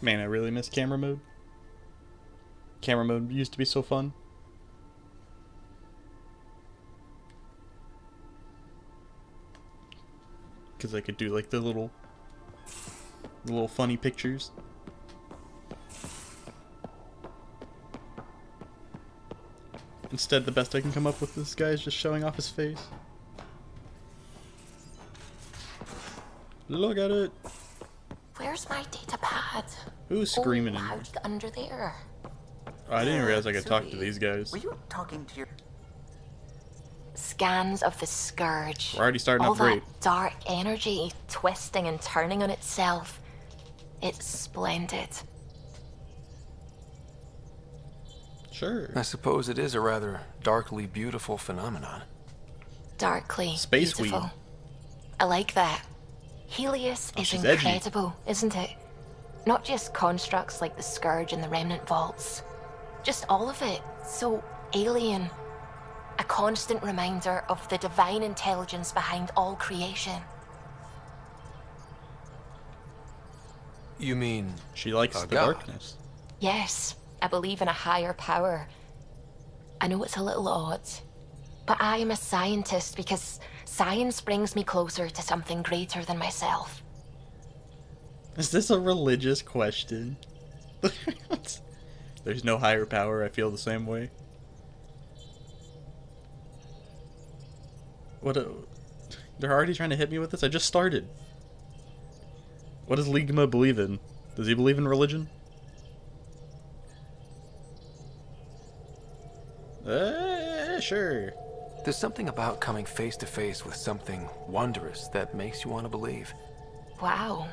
Man, I really miss camera mode. Camera mode used to be so fun. Because I could do like the little funny pictures. Instead, the best I can come up with this guy is just showing off his face. Look at it! Where's my data pad? Who's screaming? How'd you get under there? Oh, I didn't realize I could talk to these guys. Were you talking to your... Scans of the Scourge. We're already starting All off great. that dark energy twisting and turning on itself. It's splendid. Sure. I suppose it is a rather darkly beautiful phenomenon. Darkly Space beautiful. weed. I like that. Helios is she's incredible, isn't it? Not just constructs like the Scourge and the Remnant Vaults. Just all of it. So alien. A constant reminder of the divine intelligence behind all creation. You mean... She likes a the god? darkness. Yes, I believe in a higher power. I know it's a little odd, but I am a scientist because science brings me closer to something greater than myself. Is this a religious question? There's no higher power, I feel the same way. They're already trying to hit me with this? I just started. What does Ligma believe in? Does he believe in religion? Sure. There's something about coming face to face with something wondrous that makes you want to believe. Wow.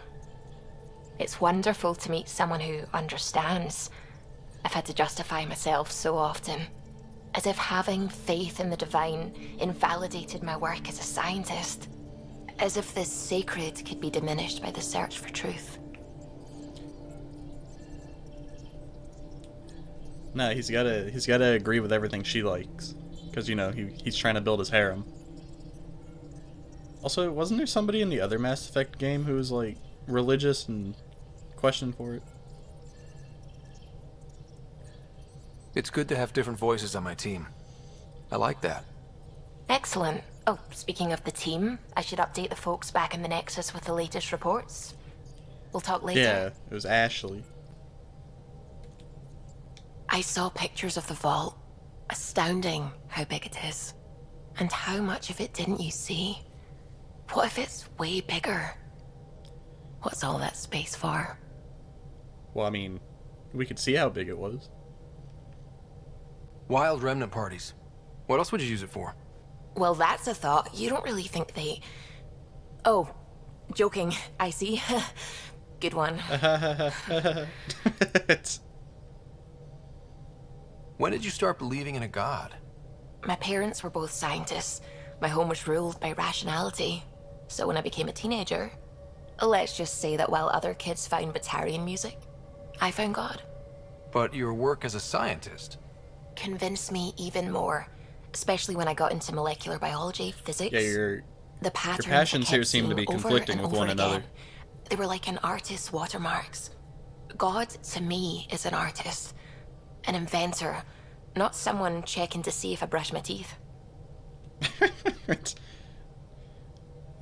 It's wonderful to meet someone who understands. I've had to justify myself so often. As if having faith in the divine invalidated my work as a scientist. As if this sacred could be diminished by the search for truth. No, he's gotta agree with everything she likes. Because, you know, he's trying to build his harem. Also, wasn't there somebody in the other Mass Effect game who was, like, religious and questioned for it? It's good to have different voices on my team. I like that. Excellent. Oh, speaking of the team, I should update the folks back in the Nexus with the latest reports. We'll talk later. Yeah, it was Ashley. I saw pictures of the vault. Astounding how big it is. And how much of it didn't you see? What if it's way bigger? What's all that space for? Well, I mean, we could see how big it was. Wild remnant parties. What else would you use it for? Well, that's a thought. You don't really think they... Oh, joking. I see. Good one. When did you start believing in a god? My parents were both scientists. My home was ruled by rationality. So when I became a teenager, let's just say that while other kids found Batarian music, I found God. But your work as a scientist... Convinced me even more, especially when I got into molecular biology, physics. Yeah, the patterns your passions I kept here seem to be seeing over conflicting and with over one another. again. They were like an artist's watermarks. God, to me, is an artist. An inventor. Not someone checking to see if I brush my teeth.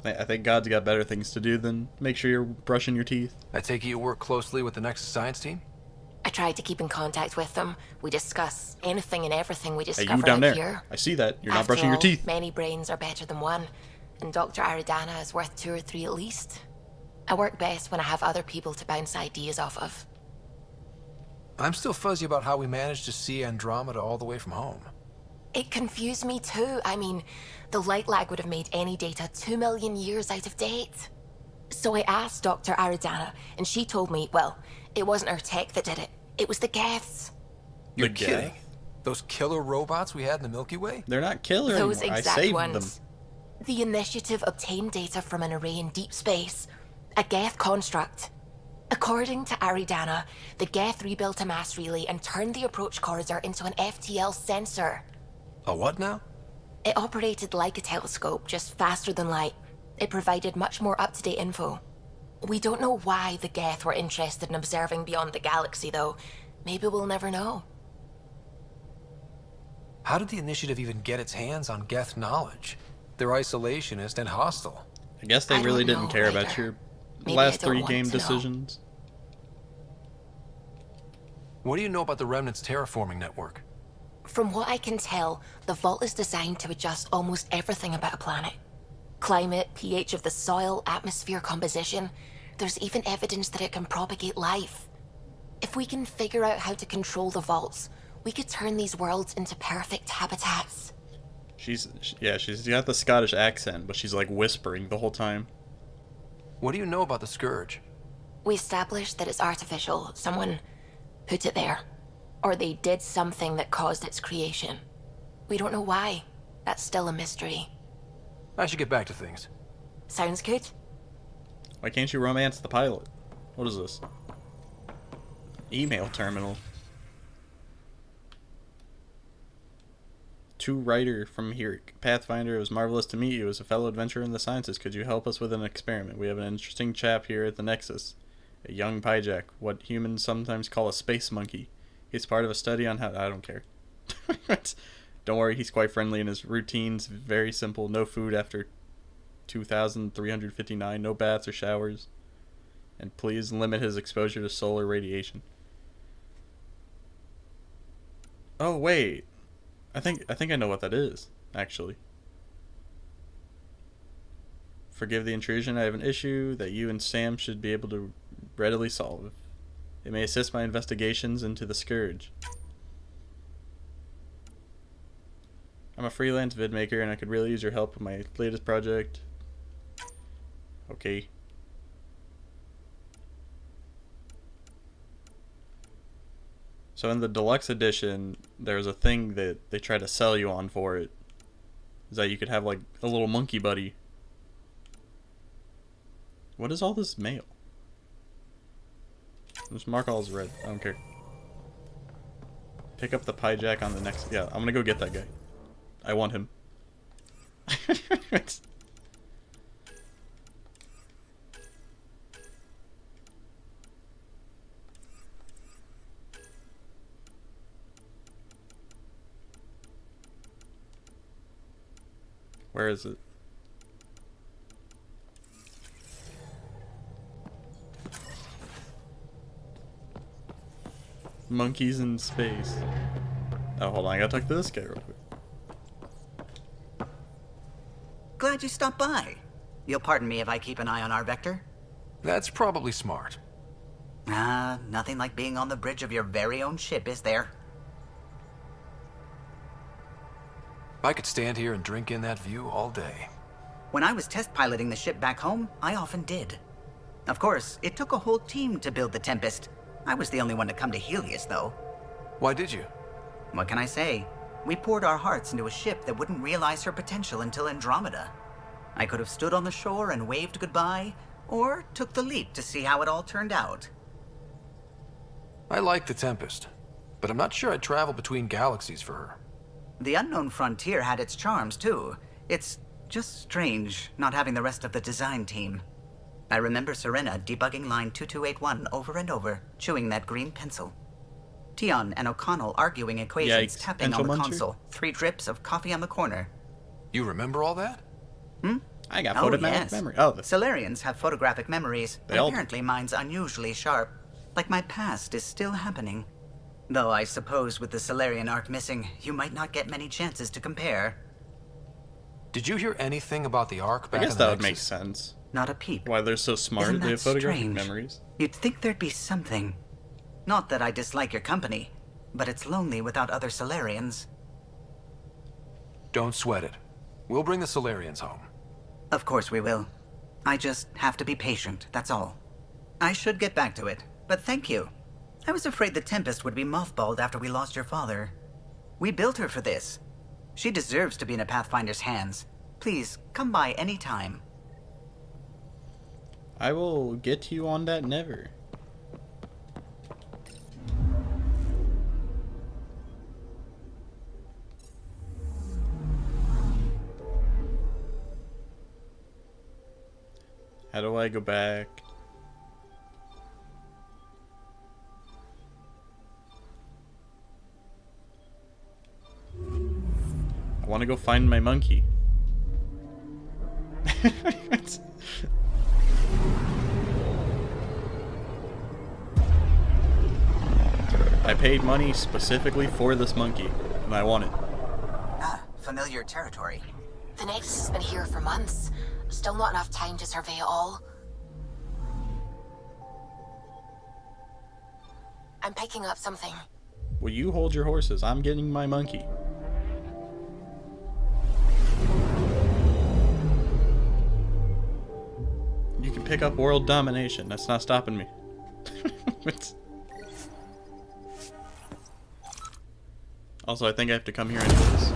I think God's got better things to do than make sure you're brushing your teeth. I take it you work closely with the Nexus science team? I tried to keep in contact with them. We discuss anything and everything we Hey, discover you down out there. here. I see that. You're not After brushing your all, teeth. Many brains are better than one, and Dr. Aridana is worth 2 or 3 at least. I work best when I have other people to bounce ideas off of. I'm still fuzzy about how we managed to see Andromeda all the way from home. It confused me too. I mean, the light lag would have made any data 2 million years out of date. So I asked Dr. Aridana, and she told me, well, it wasn't her tech that did it. It was the Geths. You're The kidding? Geth? Those killer robots we had in the Milky Way? They're not killer Those anymore. I exact saved ones. them. The initiative obtained data from an array in deep space. A Geth construct. According to Aridana, the Geth rebuilt a mass relay and turned the approach corridor into an FTL sensor. A what now? It operated like a telescope, just faster than light. It provided much more up-to-date info. We don't know why the Geth were interested in observing beyond the galaxy, though. Maybe we'll never know. How did the Initiative even get its hands on Geth knowledge? They're isolationist and hostile. I guess they I really don't didn't know care about either. your Maybe last I don't 3 want game to know. decisions. What do you know about the Remnant's terraforming network? From what I can tell, the vault is designed to adjust almost everything about a planet. Climate, pH of the soil, atmosphere composition. There's even evidence that it can propagate life. If we can figure out how to control the vaults, we could turn these worlds into perfect habitats. She's got the Scottish accent, but she's like whispering the whole time. What do you know about the Scourge? We established that it's artificial. Someone put it there. Or they did something that caused its creation. We don't know why. That's still a mystery. I should get back to things. Sounds good? Why can't you romance the pilot? What is this? Email terminal. To writer from here, Pathfinder, it was marvelous to meet you as a fellow adventurer in the sciences. Could you help us with an experiment? We have an interesting chap here at the Nexus. A young Pyjak, what humans sometimes call a space monkey. He's part of a study on how... I don't care. Don't worry, he's quite friendly and his routine's very simple. No food after 2,359, no baths or showers. And please limit his exposure to solar radiation. Oh, wait. I think I know what that is, actually. Forgive the intrusion. I have an issue that you and Sam should be able to readily solve. It may assist my investigations into the Scourge. I'm a freelance vidmaker and I could really use your help with my latest project. Okay. So in the deluxe edition, there's a thing that they try to sell you on for it. Is that you could have like a little monkey buddy. What is all this mail? Just mark all as red. I don't care. Pick up the Pyjak on the next... Yeah, I'm gonna go get that guy. I want him. Where is it? Monkeys in space. Oh, hold on. I gotta talk to this guy real quick. Glad you stopped by. You'll pardon me if I keep an eye on our vector. That's probably smart. Nothing like being on the bridge of your very own ship, is there? I could stand here and drink in that view all day. When I was test piloting the ship back home, I often did. Of course, it took a whole team to build the Tempest. I was the only one to come to Helios, though. Why did you? What can I say? We poured our hearts into a ship that wouldn't realize her potential until Andromeda. I could have stood on the shore and waved goodbye, or took the leap to see how it all turned out. I like the Tempest, but I'm not sure I'd travel between galaxies for her. The unknown frontier had its charms, too. It's just strange not having the rest of the design team. I remember Serena debugging line 2281 over and over, chewing that green pencil. Tion and O'Connell arguing equations, Yikes. tapping Pencil on the muncher? console, 3 drips of coffee on the corner. You remember all that? I got Oh, photographic yes. memory. Oh, Solarians have photographic memories. They all do. Apparently mine's unusually sharp. Like my past is still happening. Though I suppose with the Solarian arc missing, you might not get many chances to compare. Did you hear anything about the Ark I back guess in the that would make Nexus? sense. Not a peep. Why they're so smart, Isn't they that have photographic strange? memories. You'd think there'd be something. Not that I dislike your company, but it's lonely without other Solarians. Don't sweat it. We'll bring the Solarians home. Of course we will. I just have to be patient, that's all. I should get back to it, but thank you. I was afraid the Tempest would be mothballed after we lost your father. We built her for this. She deserves to be in a Pathfinder's hands. Please, come by any time. I will get you on that never. How do I go back? want to go find my monkey. I paid money specifically for this monkey, and I want it. Ah, familiar territory. The Nexus has been here for months. Still not enough time to survey it all. I'm picking up something. Will you hold your horses? I'm getting my monkey. You can pick up world domination. That's not stopping me. Also, I think I have to come here anyways.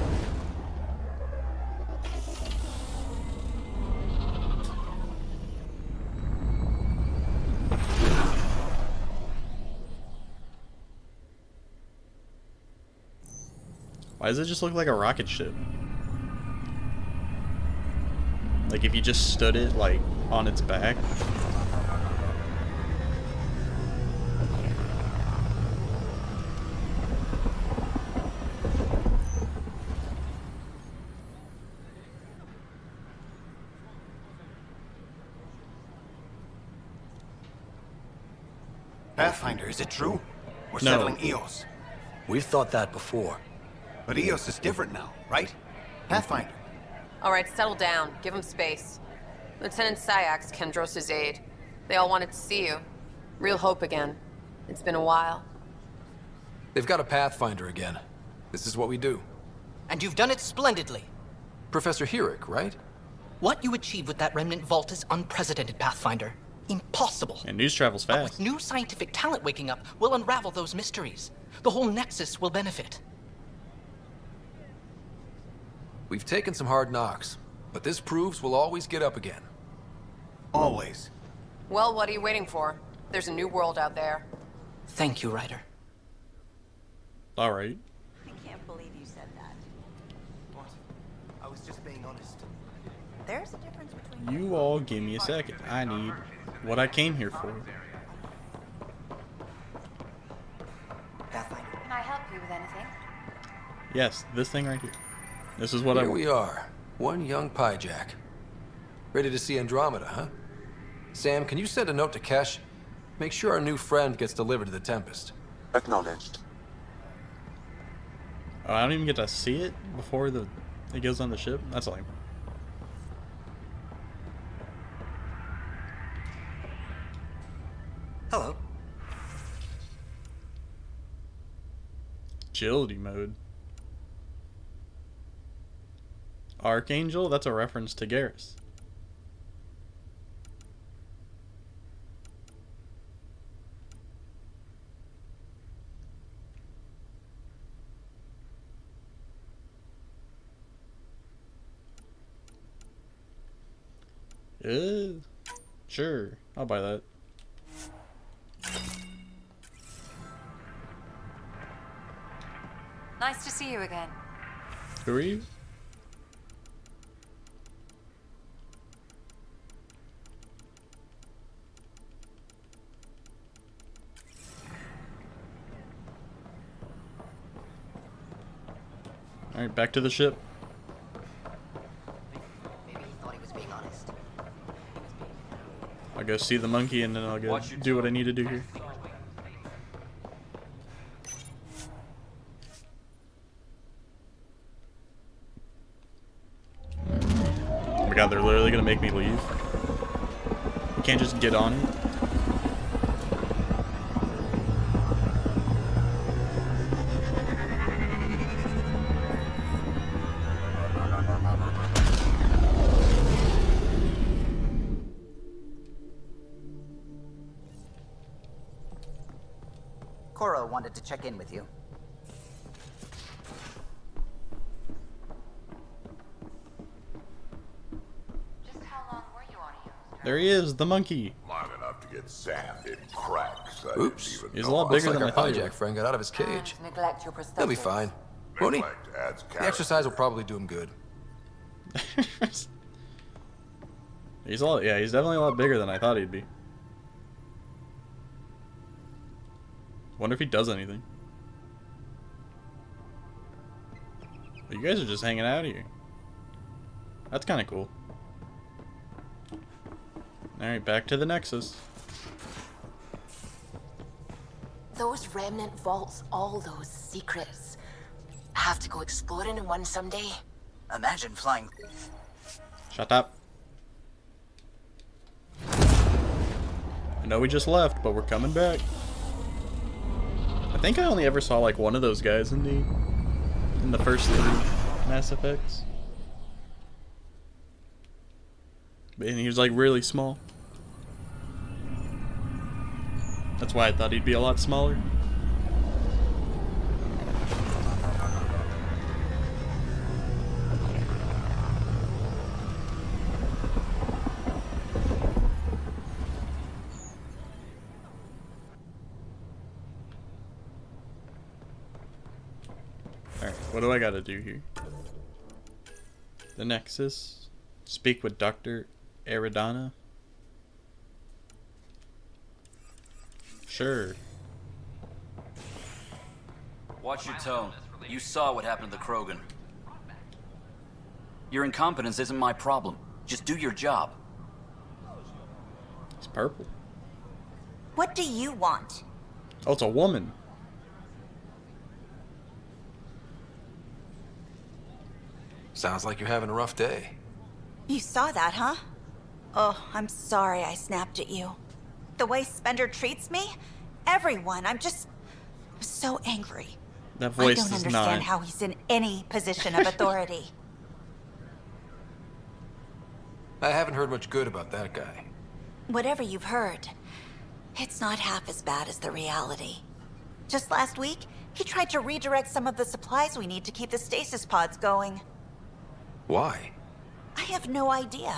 Why does it just look like a rocket ship? Like if you just stood it like on its back. Pathfinder, is it true? We're No. settling Eos. We've thought that before. But Eos is different now, right? Pathfinder. All right, settle down. Give him space. Lieutenant Syax, Kendros' aide. They all wanted to see you. Real hope again. It's been a while. They've got a Pathfinder again. This is what we do. And you've done it splendidly. Professor Herrick, right? What you achieved with that remnant vault is unprecedented, Pathfinder. Impossible. And news travels But fast. with new scientific talent waking up, we'll unravel those mysteries. The whole Nexus will benefit. We've taken some hard knocks, but this proves we'll always get up again. Always. Well, what are you waiting for? There's a new world out there. Thank you, Ryder. Alright. I can't believe you said that. What? I was just being honest. There's a difference between You all give me a second. I need what I came here for. Pathfinder. Can I help you with anything? Yes, this thing right here. This is what I Here want. we are, one young Pyjack. Ready to see Andromeda, huh? Sam, can you send a note to Kesh? Make sure our new friend gets delivered to the Tempest. Acknowledged. Oh, I don't even get to see it before it goes on the ship? That's lame. Hello. Agility mode. Archangel? That's a reference to Garrus. Sure. I'll buy that. Nice to see you again. Who are you? Alright, back to the ship. Maybe he thought he was being honest. I'll go see the monkey and then I'll go do what I need to do here. Oh my god, they're literally gonna make me leave. You can't just get on it. Cora wanted to check in with you. Just how long were you on Eos? There he is, the monkey. Long enough to get sand in cracks. I Oops. didn't even He's a know lot I bigger Looks than like I our thought he Pyjack was. friend got out of his cage. Neglect your prosthetics. He'll be fine. Won't he? Neglect adds The exercise will probably do him good. He's definitely a lot bigger than I thought he'd be. Wonder if he does anything. You guys are just hanging out here. That's kind of cool. Alright, back to the Nexus. Those remnant vaults, all those secrets. I have to go exploring in one someday. Imagine flying. Shut up. I know we just left, but we're coming back. I think I only ever saw like one of those guys in the first 3 Mass Effects. And he was like really small. That's why I thought he'd be a lot smaller. Alright, what do I gotta do here? The Nexus. Speak with Dr. Eridana. Sure. Watch your tone. You saw what happened to the Krogan. Your incompetence isn't my problem. Just do your job. It's purple. What do you want? Oh, it's a woman. Sounds like you're having a rough day. You saw that, huh? Oh, I'm sorry I snapped at you. The way Spender treats me? Everyone, I'm so angry. That voice I don't is understand not. how he's in any position of authority. I haven't heard much good about that guy. Whatever you've heard, it's not half as bad as the reality. Just last week, he tried to redirect some of the supplies we need to keep the stasis pods going. Why? I have no idea.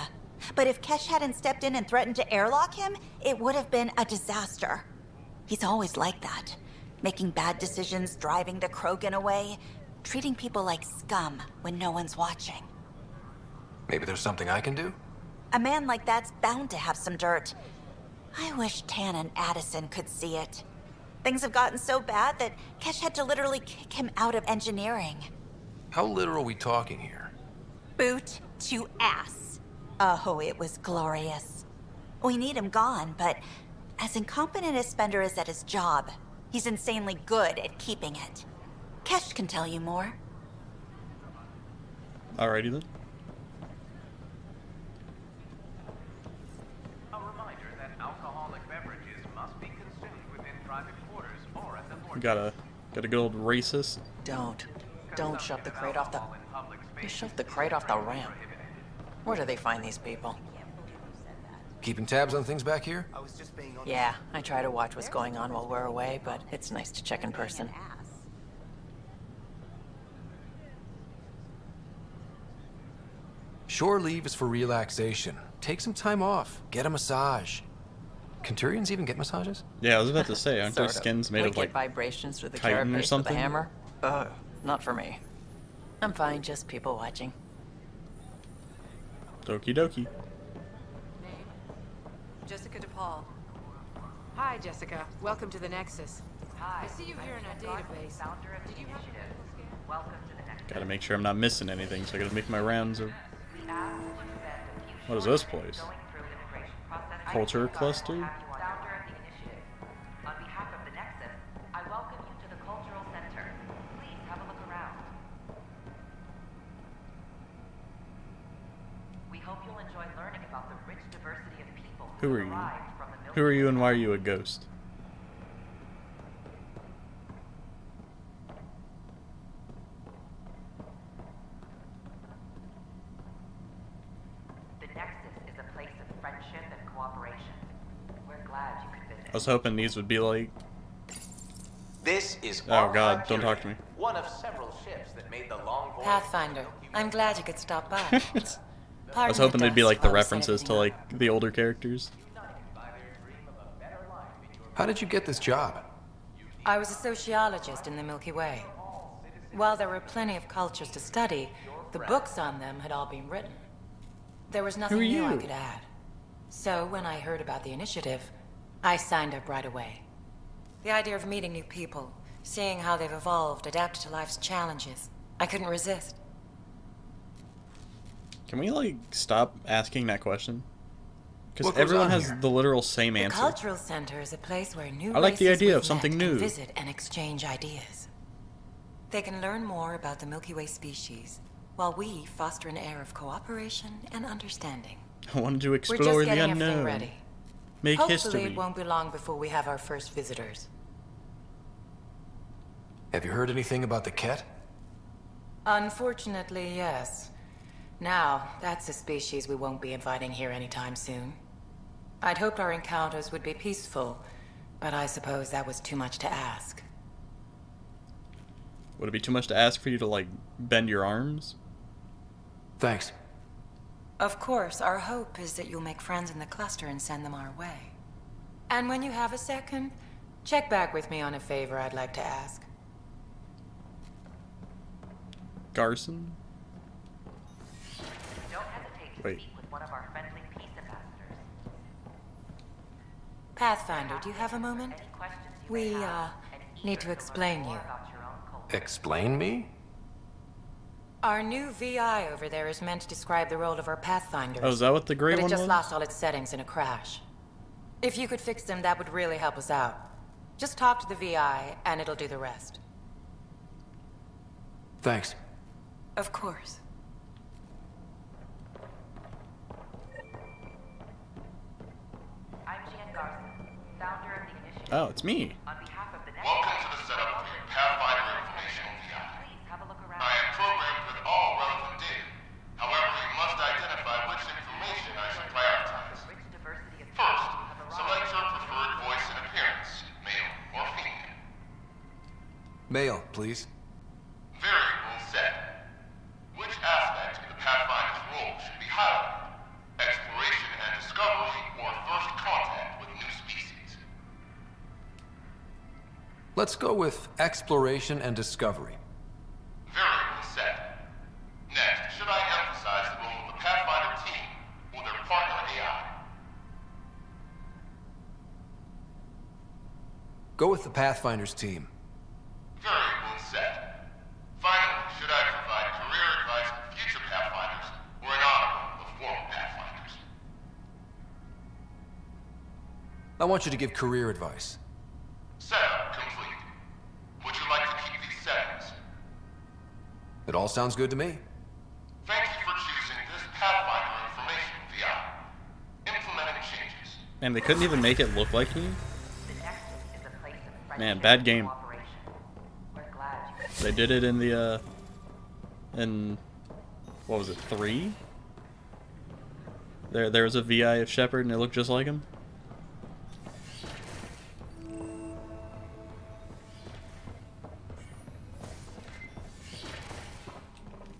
But if Kesh hadn't stepped in and threatened to airlock him, it would have been a disaster. He's always like that. Making bad decisions, driving the Krogan away, treating people like scum when no one's watching. Maybe there's something I can do? A man like that's bound to have some dirt. I wish Tan and Addison could see it. Things have gotten so bad that Kesh had to literally kick him out of engineering. How literal are we talking here? Boot to ass. Oh, it was glorious. We need him gone, but as incompetent as Spender is at his job, he's insanely good at keeping it. Kesh can tell you more. Alrighty then. A reminder that alcoholic beverages must be consumed within private quarters or at the board. Got a good old racist. Don't shove the crate off the... You shoved the crate off the ramp. Where do they find these people? Keeping tabs on things back here? Yeah, I try to watch what's going on while we're away, but it's nice to check in person. Shore leave is for relaxation. Take some time off. Get a massage. Can Turians even get massages? Yeah, I was about to say, aren't their Sort of. skins made We of get like vibrations through the chitin or carapace with something? a hammer? Ugh, not for me. I'm fine, just people watching. Doki doki. Jessica DePaul. Hi, Jessica. Welcome to the Nexus. I see you here in our database. Did you have a welcome to the Nexus? Gotta make sure I'm not missing anything, so I gotta make my rounds of... What is this place? Culture cluster? On behalf of the Nexus, I welcome you to the Cultural Center. Please have a look around. We hope you'll enjoy learning about the rich diversity of people Who are you? arrived from the Milky Who are you and why are you a ghost? The Nexus is a place of friendship and cooperation. We're glad you could visit. I was hoping these would be like... This is Oh god, don't talk to me. one of several ships that made the long voyage. Pathfinder, I'm glad you could stop by. I was hoping they'd be like the references to like the older characters. How did you get this job? I was a sociologist in the Milky Way. While there were plenty of cultures to study, the books on them had all been written. There was nothing new I could add. So when I heard about the initiative, I signed up right away. The idea of meeting new people, seeing how they've evolved, adapted to life's challenges, I couldn't resist. Can we, like, stop asking that question? Because What goes everyone on has here? the literal same The answer. cultural center is a place where new I like the races idea we've of something met new. can visit and exchange ideas. They can learn more about the Milky Way species, while we foster an air of cooperation and understanding. I wanted to We're explore just the getting everything unknown. ready. Make Hopefully history. it won't be long before we have our first visitors. Have you heard anything about the Ket? Unfortunately, yes. Now, that's a species we won't be inviting here anytime soon. I'd hoped our encounters would be peaceful, but I suppose that was too much to ask. Would it be too much to ask for you to, like, bend your arms? Thanks. Of course, our hope is that you'll make friends in the cluster and send them our way. And when you have a second, check back with me on a favor I'd like to ask. Garson? Don't hesitate to Wait. speak with one of our friendly peace ambassadors. Pathfinder, do you have a moment? We, need to explain you. Explain me? Our new VI over there is meant to describe the role of our Pathfinders. Oh, is that what the gray but one it just was? lost all its settings in a crash. If you could fix them, that would really help us out. Just talk to the VI, and it'll do the rest. Thanks. Of course. I'm Jan Garson, founder of the initiative. Oh, it's me. On behalf of the next Welcome to the setup for your Pathfinder informational VI. I am programmed with all relevant data. However, you must identify which information I should prioritize. First, select your preferred voice and appearance, male or female. Male, please. Variable set. Which aspect of the Pathfinder's role should be highlighted? Exploration and discovery, or first contact with new species? Let's go with exploration and discovery. Variable set. Next, should I emphasize the role of the Pathfinder team or their partner AI? Go with the Pathfinders team. Variable set. Finally, should I provide career advice for future Pathfinders or an honor of former Pathfinders? I want you to give career advice. Setup complete. Would you like to keep these settings? It all sounds good to me. Thank you for choosing this Pathfinder information VI. Implementing changes. Man, they couldn't even make it look like me? Man, bad game. They did it in the, in, what was it, 3? There was a VI of Shepard and it looked just like him.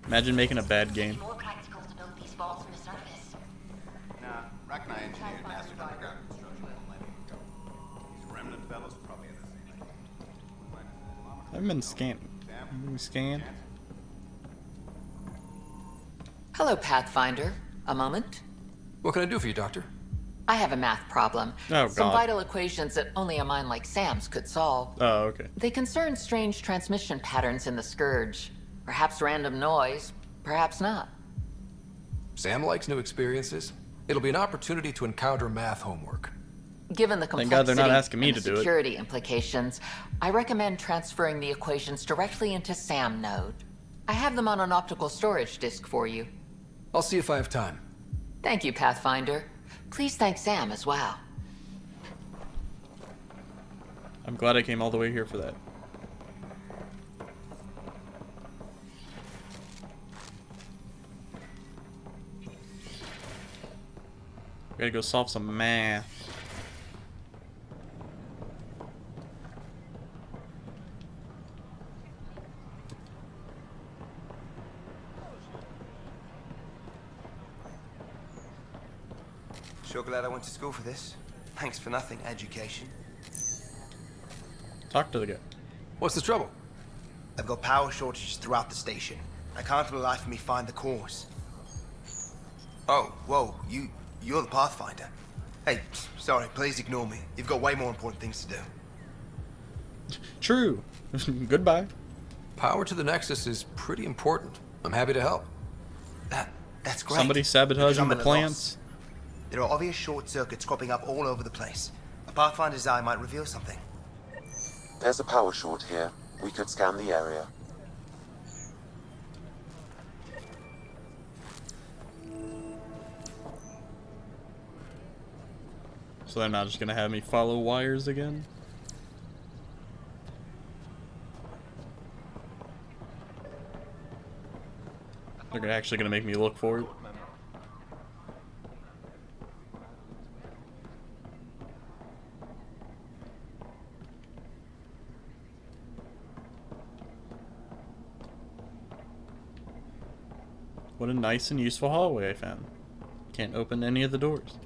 Imagine making a bad game. More practical to build these vaults from the surface. Nah, Rack and I engineered massive underground construction on landing. These remnant fellows are probably in the same. I haven't been scanning. Scan? Hello, Pathfinder. A moment? What can I do for you, Doctor? I have a math problem. Oh, Some God. vital equations that only a mind like Sam's could solve. Oh, okay. They concern strange transmission patterns in the Scourge. Perhaps random noise, perhaps not. Sam likes new experiences. It'll be an opportunity to encounter math homework. Given the Thank God complexity they're not asking me and to the do it. security implications, I recommend transferring the equations directly into SAM node. I have them on an optical storage disk for you. I'll see if I have time. Thank you, Pathfinder. Please thank Sam as well. I'm glad I came all the way here for that. We gotta go solve some math. Sure glad I went to school for this. Thanks for nothing, education. Talk to the guy. What's the trouble? I've got power shortages throughout the station. I can't for the life of me find the cause. Oh, whoa, you're the Pathfinder. Hey, sorry, please ignore me. You've got way more important things to do. True. Goodbye. Power to the Nexus is pretty important. I'm happy to help. That's great. Somebody because sabotaging I'm the at a plants. loss. There are obvious short circuits cropping up all over the place. A Pathfinder's eye might reveal something. There's a power short here. We could scan the area. So they're not just gonna have me follow wires again? They're actually gonna make me look for it. What a nice and useful hallway I found. Can't open any of the doors.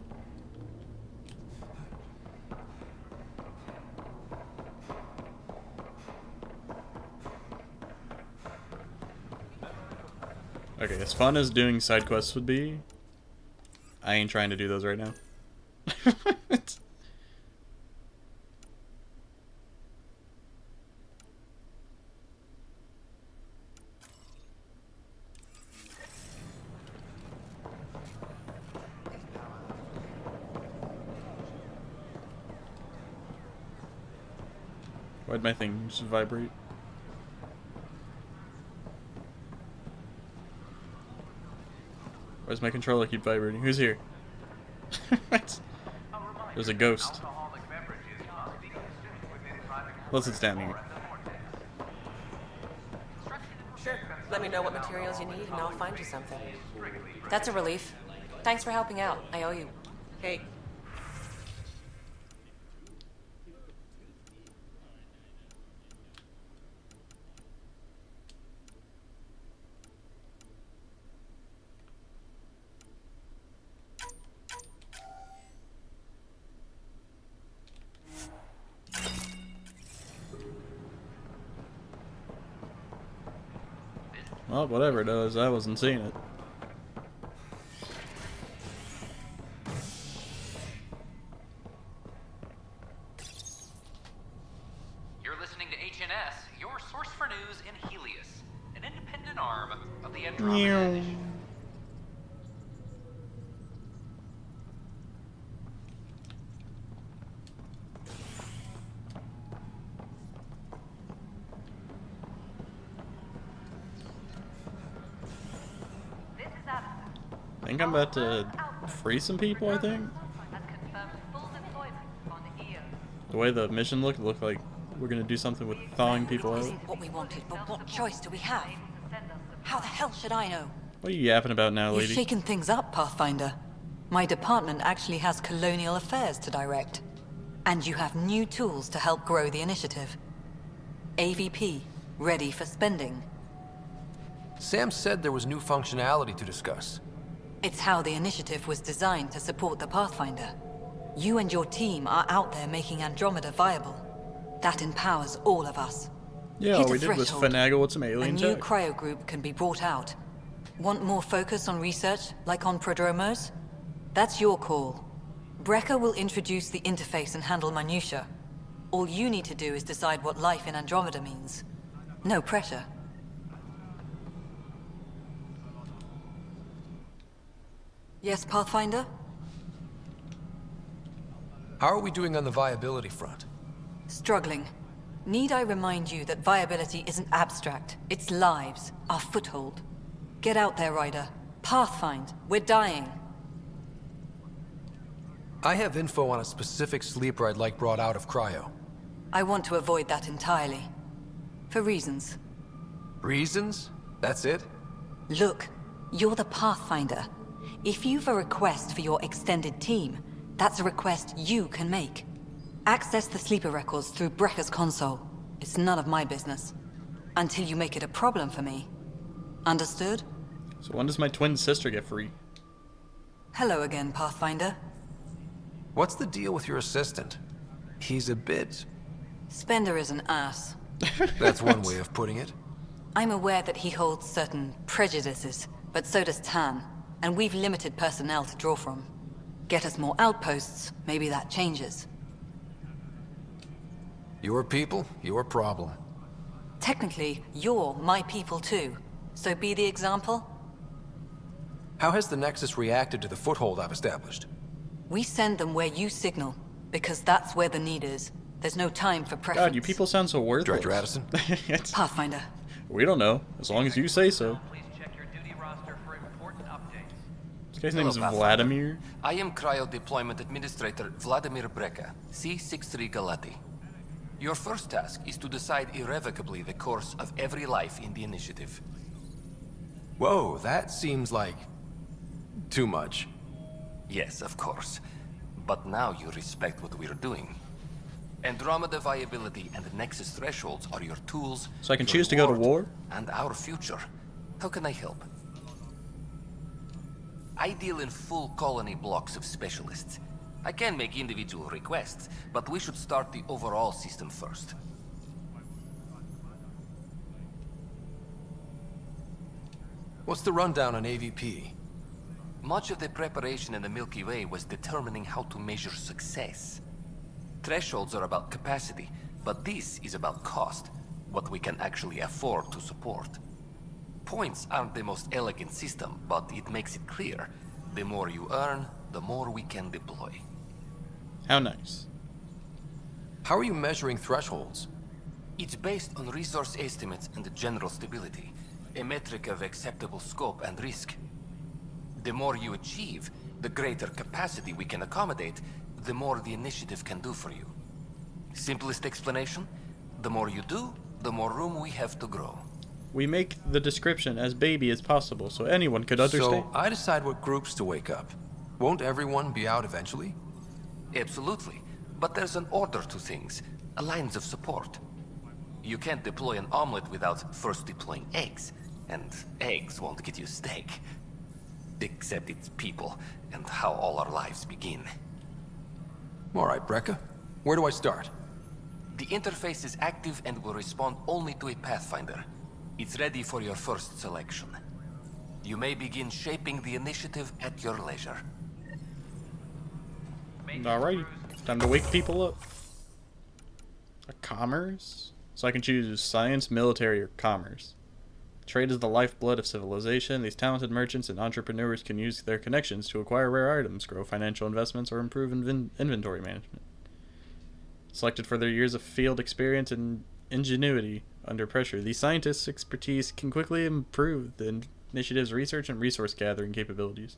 Okay, as fun as doing side quests would be, I ain't trying to do those right now. Why'd my thing just vibrate? Why does my controller keep vibrating? Who's here? There's a ghost. Unless it's down here. Sure. Let me know what materials you need and I'll find you something. That's a relief. Thanks for helping out. I owe you. Hey. Well, whatever it does, I wasn't seeing it. You're listening to HNS, your source for news in Helios, an independent arm of the Andromeda Initiative. I think I'm about to free some people, I think. The way the mission looked like we're gonna do something with thawing people out. Isn't what we wanted, but what choice do we have? How the hell should I know? What are you yapping about now, You've lady? shaken things up, Pathfinder. My department actually has colonial affairs to direct. And you have new tools to help grow the initiative. AVP, ready for spending. Sam said there was new functionality to discuss. It's how the initiative was designed to support the Pathfinder. You and your team are out there making Andromeda viable. That empowers all of us. Yeah, Hit all a we did was threshold. finagle with some A alien new tech. cryo group can be brought out. Want more focus on research, like on prodromos? That's your call. Brecker will introduce the interface and handle minutiae. All you need to do is decide what life in Andromeda means. No pressure. Yes, Pathfinder? How are we doing on the viability front? Struggling. Need I remind you that viability isn't abstract, it's lives, our foothold. Get out there, Ryder. Pathfind, we're dying. I have info on a specific sleeper I'd like brought out of cryo. I want to avoid that entirely. For reasons. Reasons? That's it? Look, you're the Pathfinder. If you've a request for your extended team, that's a request you can make. Access the sleeper records through Brecker's console. It's none of my business. Until you make it a problem for me. Understood? So when does my twin sister get free? Hello again, Pathfinder. What's the deal with your assistant? He's a bit... Spender is an ass. That's one way of putting it. I'm aware that he holds certain prejudices, but so does Tan, and we've limited personnel to draw from. Get us more outposts, maybe that changes. Your people, your problem. Technically, you're my people too, so be the example. How has the Nexus reacted to the foothold I've established? We send them where you signal, because that's where the need is. There's no time for preference. God, you people sound so worthless. Director Addison? Pathfinder. We don't know, as long as you say so. This guy's name is Vladimir. I am Cryo Deployment Administrator Vladimir Breka, C-63 Galati. Your first task is to decide irrevocably the course of every life in the initiative. Whoa, that seems like... too much. Yes, of course. But now you respect what we're doing. Andromeda viability and Nexus thresholds are your tools. So I can choose to go to war? And our future. How can I help? I deal in full colony blocks of specialists. I can make individual requests, but we should start the overall system first. What's the rundown on AVP? Much of the preparation in the Milky Way was determining how to measure success. Thresholds are about capacity, but this is about cost, what we can actually afford to support. Points aren't the most elegant system, but it makes it clear. The more you earn, the more we can deploy. How nice. How are you measuring thresholds? It's based on resource estimates and general stability, a metric of acceptable scope and risk. The more you achieve, the greater capacity we can accommodate, the more the initiative can do for you. Simplest explanation, the more you do, the more room we have to grow. We make the description as baby as possible so anyone could understand. So I decide what groups to wake up. Won't everyone be out eventually? Absolutely. But there's an order to things, a lines of support. You can't deploy an omelet without first deploying eggs, and eggs won't get you steak. Except it's people, and how all our lives begin. All right, Breka. Where do I start? The interface is active and will respond only to a Pathfinder. It's ready for your first selection. You may begin shaping the initiative at your leisure. Alright, time to wake people up. A commerce? So I can choose science, military, or commerce. Trade is the lifeblood of civilization. These talented merchants and entrepreneurs can use their connections to acquire rare items, grow financial investments, or improve inventory management. Selected for their years of field experience and ingenuity under pressure, these scientists' expertise can quickly improve the initiative's research and resource gathering capabilities.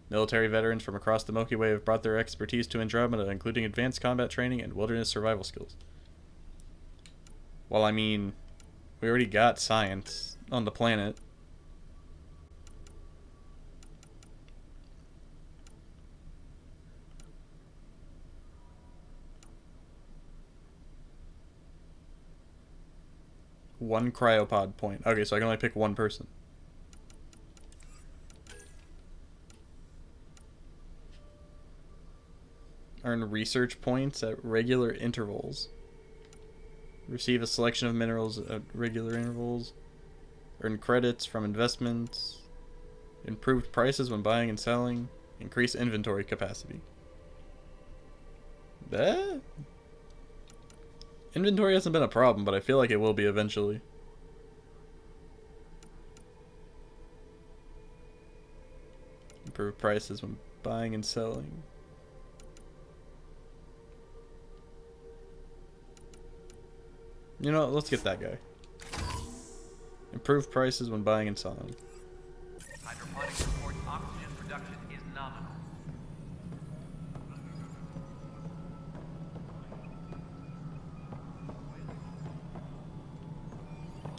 Military veterans from across the Milky Way have brought their expertise to Andromeda, including advanced combat training and wilderness survival skills. Well, I mean, we already got science on the planet. One cryopod point. Okay, so I can only pick one person. Earn research points at regular intervals. Receive a selection of minerals at regular intervals. Earn credits from investments. Improved prices when buying and selling. Increase inventory capacity. That? Inventory hasn't been a problem, but I feel like it will be eventually. Improved prices when buying and selling. You know, let's get that guy. Improved prices when buying and selling. Hydroponics reports oxygen production is nominal.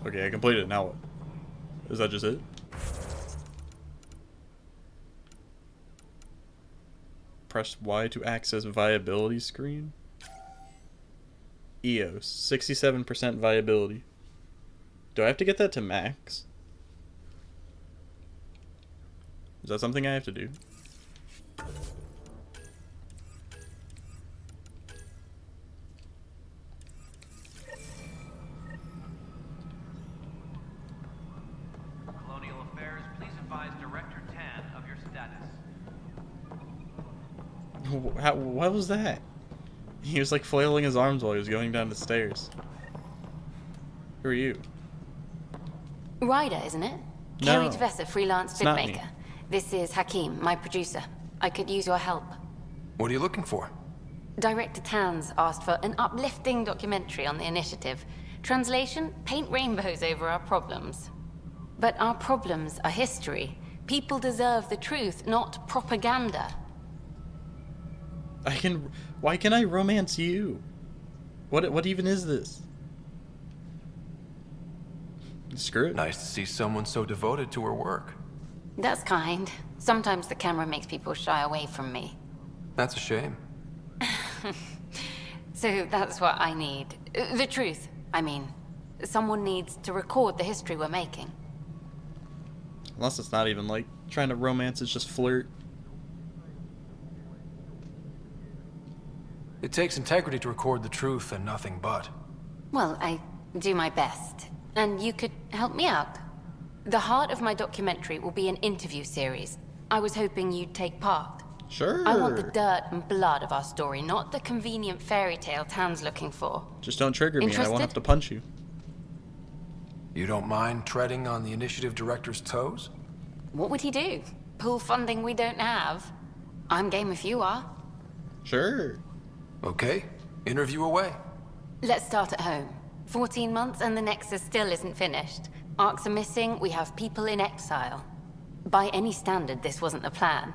Okay, I completed it. Now what? Is that just it? Press Y to access viability screen. EOS, 67% viability. Do I have to get that to max? Is that something I have to do? Colonial Affairs, please advise Director Tan of your status. What was that? He was like flailing his arms while he was going down the stairs. Who are you? Ryder, isn't it? No, Carrie Tvessa, freelance it's not me. filmmaker. This is Hakim, my producer. I could use your help. What are you looking for? Director Tanz asked for an uplifting documentary on the initiative. Translation, paint rainbows over our problems. But our problems are history. People deserve the truth, not propaganda. Why can I romance you? What even is this? Screw it. Nice to see someone so devoted to her work. That's kind. Sometimes the camera makes people shy away from me. That's a shame. So that's what I need. The truth, I mean. Someone needs to record the history we're making. Unless it's not even like trying to romance, it's just flirt. It takes integrity to record the truth and nothing but. Well, I do my best. And you could help me out. The heart of my documentary will be an interview series. I was hoping you'd take part. Sure. I want the dirt and blood of our story, not the convenient fairy tale Tan's looking for. Just don't trigger me. Interested? I won't have to punch you. You don't mind treading on the initiative director's toes? What would he do? Pool funding we don't have? I'm game if you are. Sure. Okay, interview away. Let's start at home. 14 months and the Nexus still isn't finished. Arcs are missing, we have people in exile. By any standard, this wasn't the plan.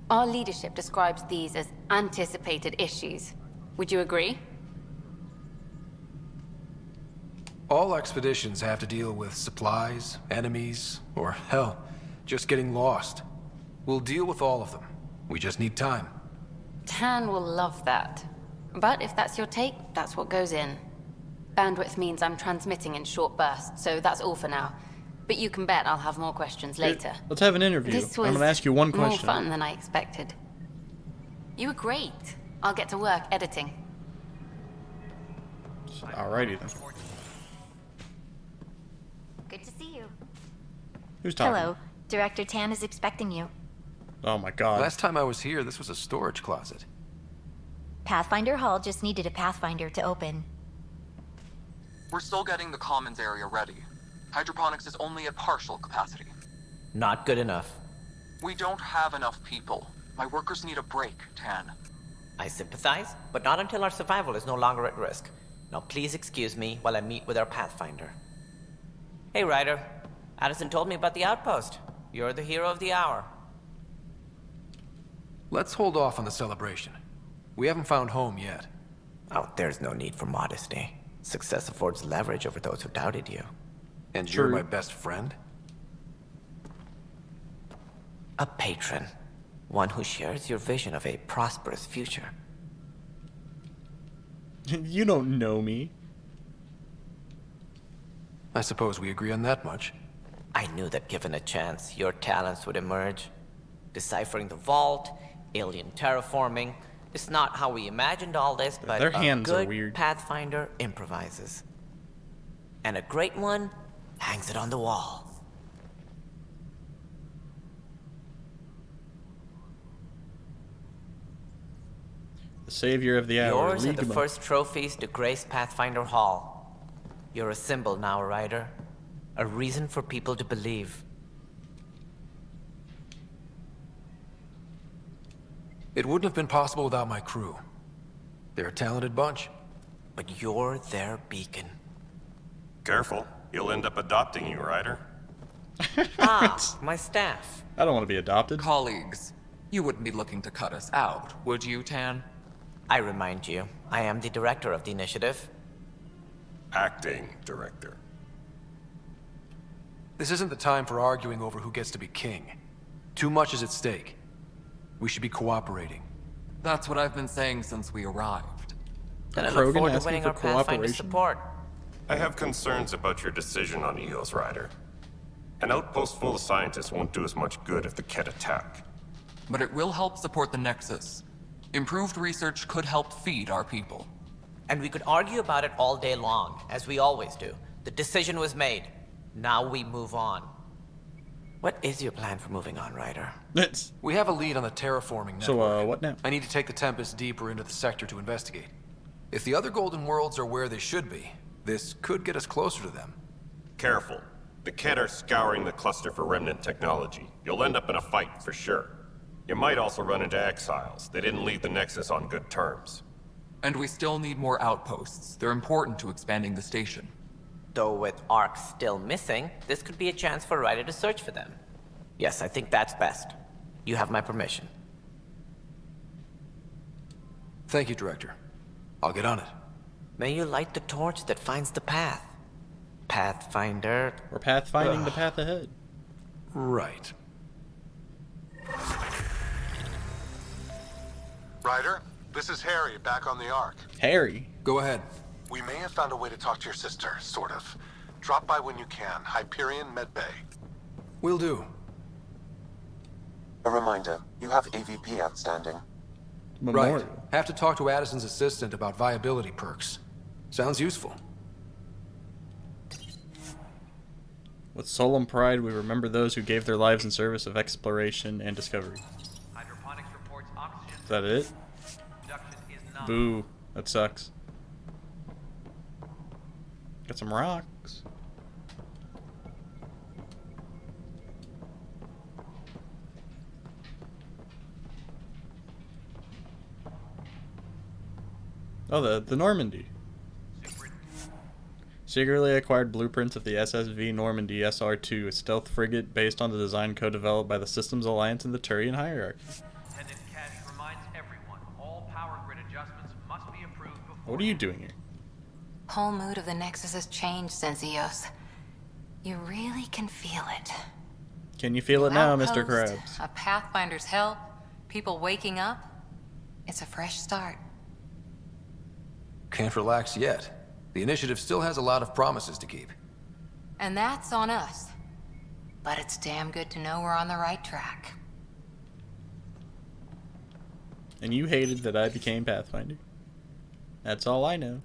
Our leadership describes these as anticipated issues. Would you agree? All expeditions have to deal with supplies, enemies, or hell, just getting lost. We'll deal with all of them. We just need time. Tan will love that. But if that's your take, that's what goes in. Bandwidth means I'm transmitting in short bursts, so that's all for now. But you can bet I'll have more questions later. Let's have an interview. This was I'm gonna ask you one question. more fun than I expected. You were great. I'll get to work editing. Alrighty then. Good to see you. Who's talking? Hello. Director Tan is expecting you. Oh my god. Last time I was here, this was a storage closet. Pathfinder Hall just needed a Pathfinder to open. We're still getting the commons area ready. Hydroponics is only at partial capacity. Not good enough. We don't have enough people. My workers need a break, Tan. I sympathize, but not until our survival is no longer at risk. Now please excuse me while I meet with our Pathfinder. Hey, Ryder. Addison told me about the outpost. You're the hero of the hour. Let's hold off on the celebration. We haven't found home yet. Oh, there's no need for modesty. Success affords leverage over those who doubted you. And you're my best friend? A patron. One who shares your vision of a prosperous future. You don't know me. I suppose we agree on that much. I knew that given a chance, your talents would emerge. Deciphering the vault, alien terraforming. It's not how we imagined all this, but their hands a good are weird. Pathfinder improvises. And a great one hangs it on the wall. The savior of the hour. Yours are the first trophies to grace Pathfinder Hall. You're a symbol now, Ryder. A reason for people to believe. It wouldn't have been possible without my crew. They're a talented bunch. But you're their beacon. Careful. He'll end up adopting you, Ryder. My staff. I don't want to be adopted. Colleagues, you wouldn't be looking to cut us out, would you, Tan? I remind you, I am the director of the initiative. Acting director. This isn't the time for arguing over who gets to be king. Too much is at stake. We should be cooperating. That's what I've been saying since we arrived. Then I look forward to winning our Pathfinder support. I have concerns about your decision on Eos, Ryder. An outpost full of scientists won't do us much good if the Ket attack. But it will help support the Nexus. Improved research could help feed our people. And we could argue about it all day long, as we always do. The decision was made. Now we move on. What is your plan for moving on, Ryder? We have a lead on the terraforming network. So, what now? I need to take the Tempest deeper into the sector to investigate. If the other Golden Worlds are where they should be, this could get us closer to them. Careful. The Kett are scouring the cluster for remnant technology. You'll end up in a fight for sure. You might also run into exiles. They didn't leave the Nexus on good terms. And we still need more outposts. They're important to expanding the station. Though with Ark still missing, this could be a chance for Ryder to search for them. Yes, I think that's best. You have my permission. Thank you, Director. I'll get on it. May you light the torch that finds the path. Pathfinder. We're pathfinding the path ahead. Right. Ryder, this is Harry, back on the Ark. Harry? Go ahead. We may have found a way to talk to your sister, sort of. Drop by when you can. Hyperion Medbay. Will do. A reminder, you have AVP outstanding. Memorial. Right. Have to talk to Addison's assistant about viability perks. Sounds useful. With solemn pride, we remember those who gave their lives in service of exploration and discovery. Hydroponics reports oxygen. Is that it? Production is not. Boo. That sucks. Got some rocks. Oh, the Normandy. Secretly acquired blueprints of the SSV Normandy SR-2, a stealth frigate based on the design co-developed by the Systems Alliance and the Turian Hierarchy. Lieutenant Cash reminds everyone all power grid adjustments must be approved before. What are you doing here? Whole mood of the Nexus has changed since Eos. You really can feel it. Can you feel it now, Mr. Outpost, Krabs? A Pathfinder's help, people waking up. It's a fresh start. Can't relax yet. The initiative still has a lot of promises to keep. And that's on us. But it's damn good to know we're on the right track. And you hated that I became Pathfinder. That's all I know.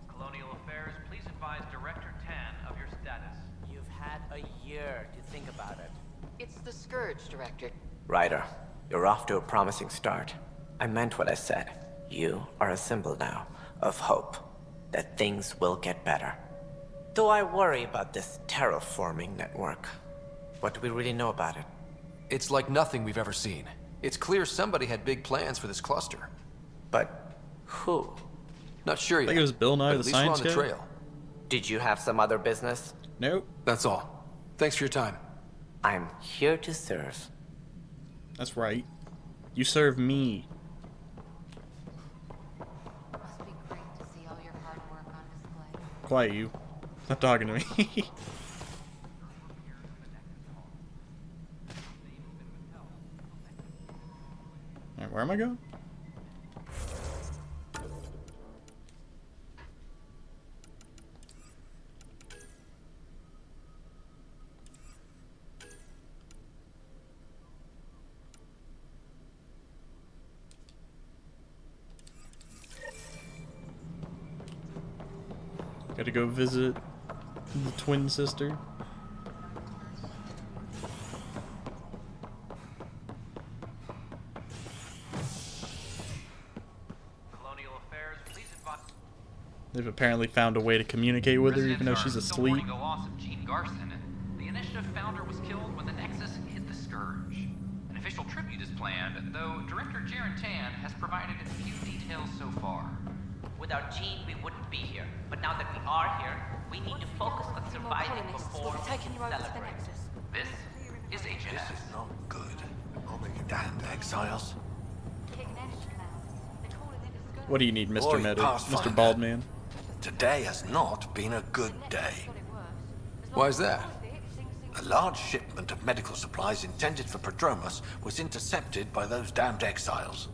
Colonial Affairs, please advise Director Tan of your status. You've had a year to think about it. It's the Scourge, Director. Ryder, you're off to a promising start. I meant what I said. You are a symbol now of hope that things will get better. Though I worry about this terraforming network. What do we really know about it? It's like nothing we've ever seen. It's clear somebody had big plans for this cluster. But who? Not sure yet. I think it was Bill Nye, but the at least we're on science the guy. trail. Did you have some other business? Nope. That's all. Thanks for your time. I'm here to serve. That's right. You serve me. Must be great to see all your hard work on display. Quiet you. Stop talking to me. Alright, where am I going? Gotta go visit the twin sister. Colonial Affairs, please advise. They've apparently found a way to communicate with her even though she's Residents are asleep. still mourning the loss of Gene Garson. The initiative founder was killed when the Nexus hit the Scourge. An official tribute is planned, though Director Jaren Tan has provided a few details so far. Without Gene, we wouldn't be here. But now that we are here, we need to focus on surviving before we celebrate. This is HNS. This is not good. All the damned exiles. What do you need, Mr. Boy, Meadow? Pathfinder. Mr. Baldman? Today has not been a good day. Why's that? A large shipment of medical supplies intended for Prodromos was intercepted by those damned exiles.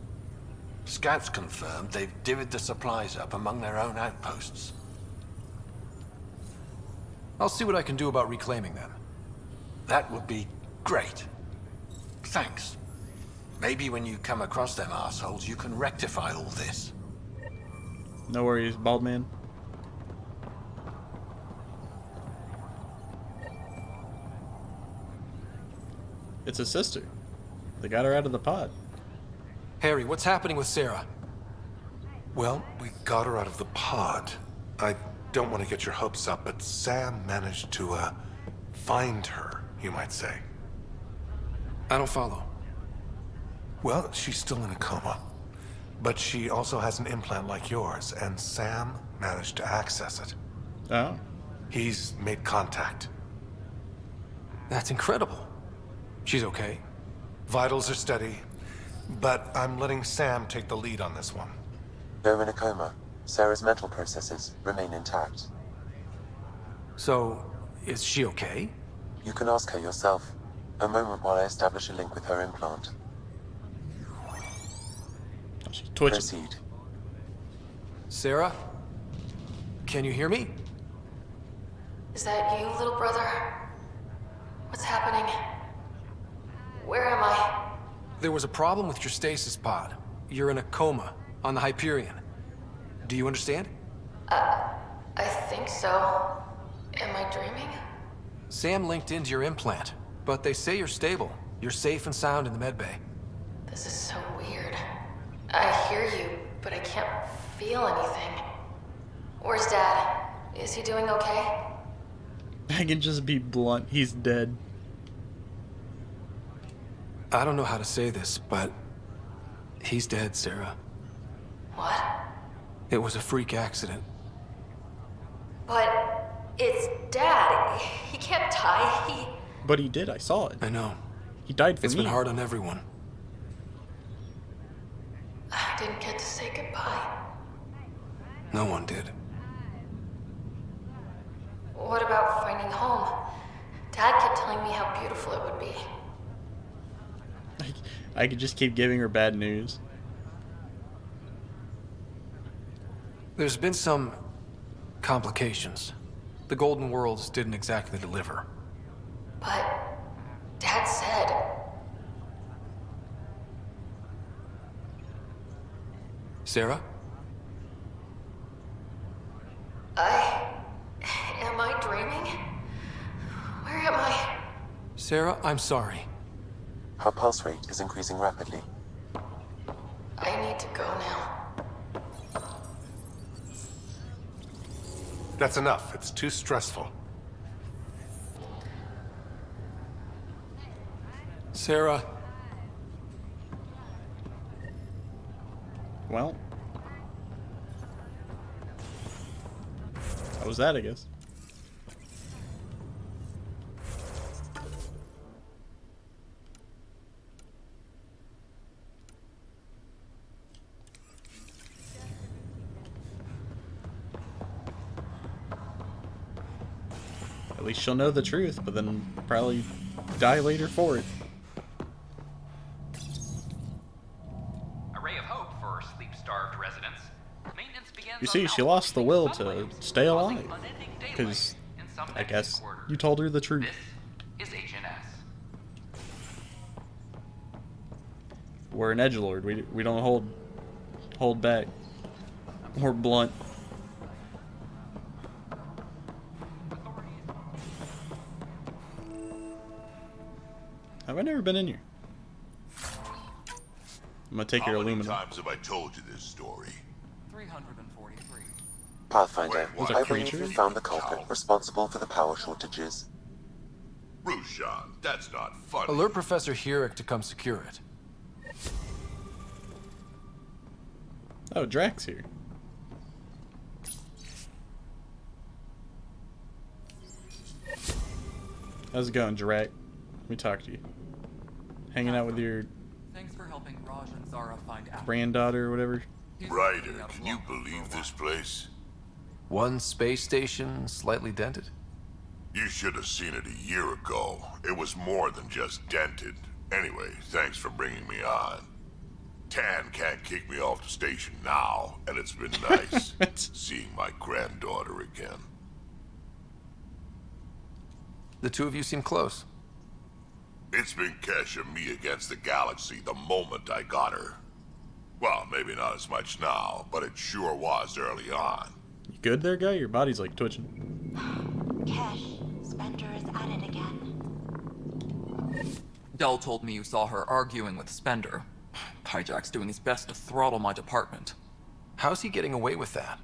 Scouts confirmed they've divvied the supplies up among their own outposts. I'll see what I can do about reclaiming them. That would be great. Thanks. Maybe when you come across them assholes, you can rectify all this. No worries, Baldman. It's his sister. They got her out of the pod. Harry, what's happening with Sarah? Well, we got her out of the pod. I don't want to get your hopes up, but Sam managed to, find her, you might say. I don't follow. Well, she's still in a coma. But she also has an implant like yours, and Sam managed to access it. Oh. He's made contact. That's incredible. She's okay? Vitals are steady, but I'm letting Sam take the lead on this one. They're in a coma. Sarah's mental processes remain intact. So, is she okay? You can ask her yourself. A moment while I establish a link with her implant. She's twitching. Proceed. Sarah? Can you hear me? Is that you, little brother? What's happening? Where am I? There was a problem with your stasis pod. You're in a coma on the Hyperion. Do you understand? I think so. Am I dreaming? Sam linked into your implant, but they say you're stable. You're safe and sound in the medbay. This is so weird. I hear you, but I can't feel anything. Where's Dad? Is he doing okay? I can just be blunt. He's dead. I don't know how to say this, but he's dead, Sarah. What? It was a freak accident. But it's Dad. He can't die. But he did. I saw it. I know. He died for me. It's been hard on everyone. I didn't get to say goodbye. No one did. What about finding home? Dad kept telling me how beautiful it would be. I could just keep giving her bad news. There's been some complications. The Golden Worlds didn't exactly deliver. But Dad said... Sarah? Am I dreaming? Where am I? Sarah, I'm sorry. Her pulse rate is increasing rapidly. I need to go now. That's enough. It's too stressful. Sarah. Well. That was that, I guess. At least she'll know the truth, but then probably die later for it. A ray of hope for sleep-starved residents. Maintenance begins. You see, she lost the will to stay alive. Because, I guess, you told her the truth. This is HNS. We're an edgelord. We don't hold back. We're blunt. Have I never been in here? I'm gonna take your aluminum. How many times have I told you this story? 343. Pathfinder, Was it I believe creature? you found the culprit responsible for the power shortages. Rushan, that's not funny. Alert Professor Herrick to come secure it. Oh, Drax here. How's it going, Drax? Let me talk to you. Hanging out with your Thanks for helping Raj and Zara find out. granddaughter or whatever. Ryder, can you believe this place? One space station, slightly dented. You should have seen it a year ago. It was more than just dented. Anyway, thanks for bringing me on. Tan can't kick me off the station now, and it's been nice seeing my granddaughter again. The two of you seem close. It's been Kesh and me against the galaxy the moment I got her. Well, maybe not as much now, but it sure was early on. You good there, guy? Your body's like twitching. Kesh, Spender is at it again. Dell told me you saw her arguing with Spender. Pyjack's doing his best to throttle my department. How's he getting away with that?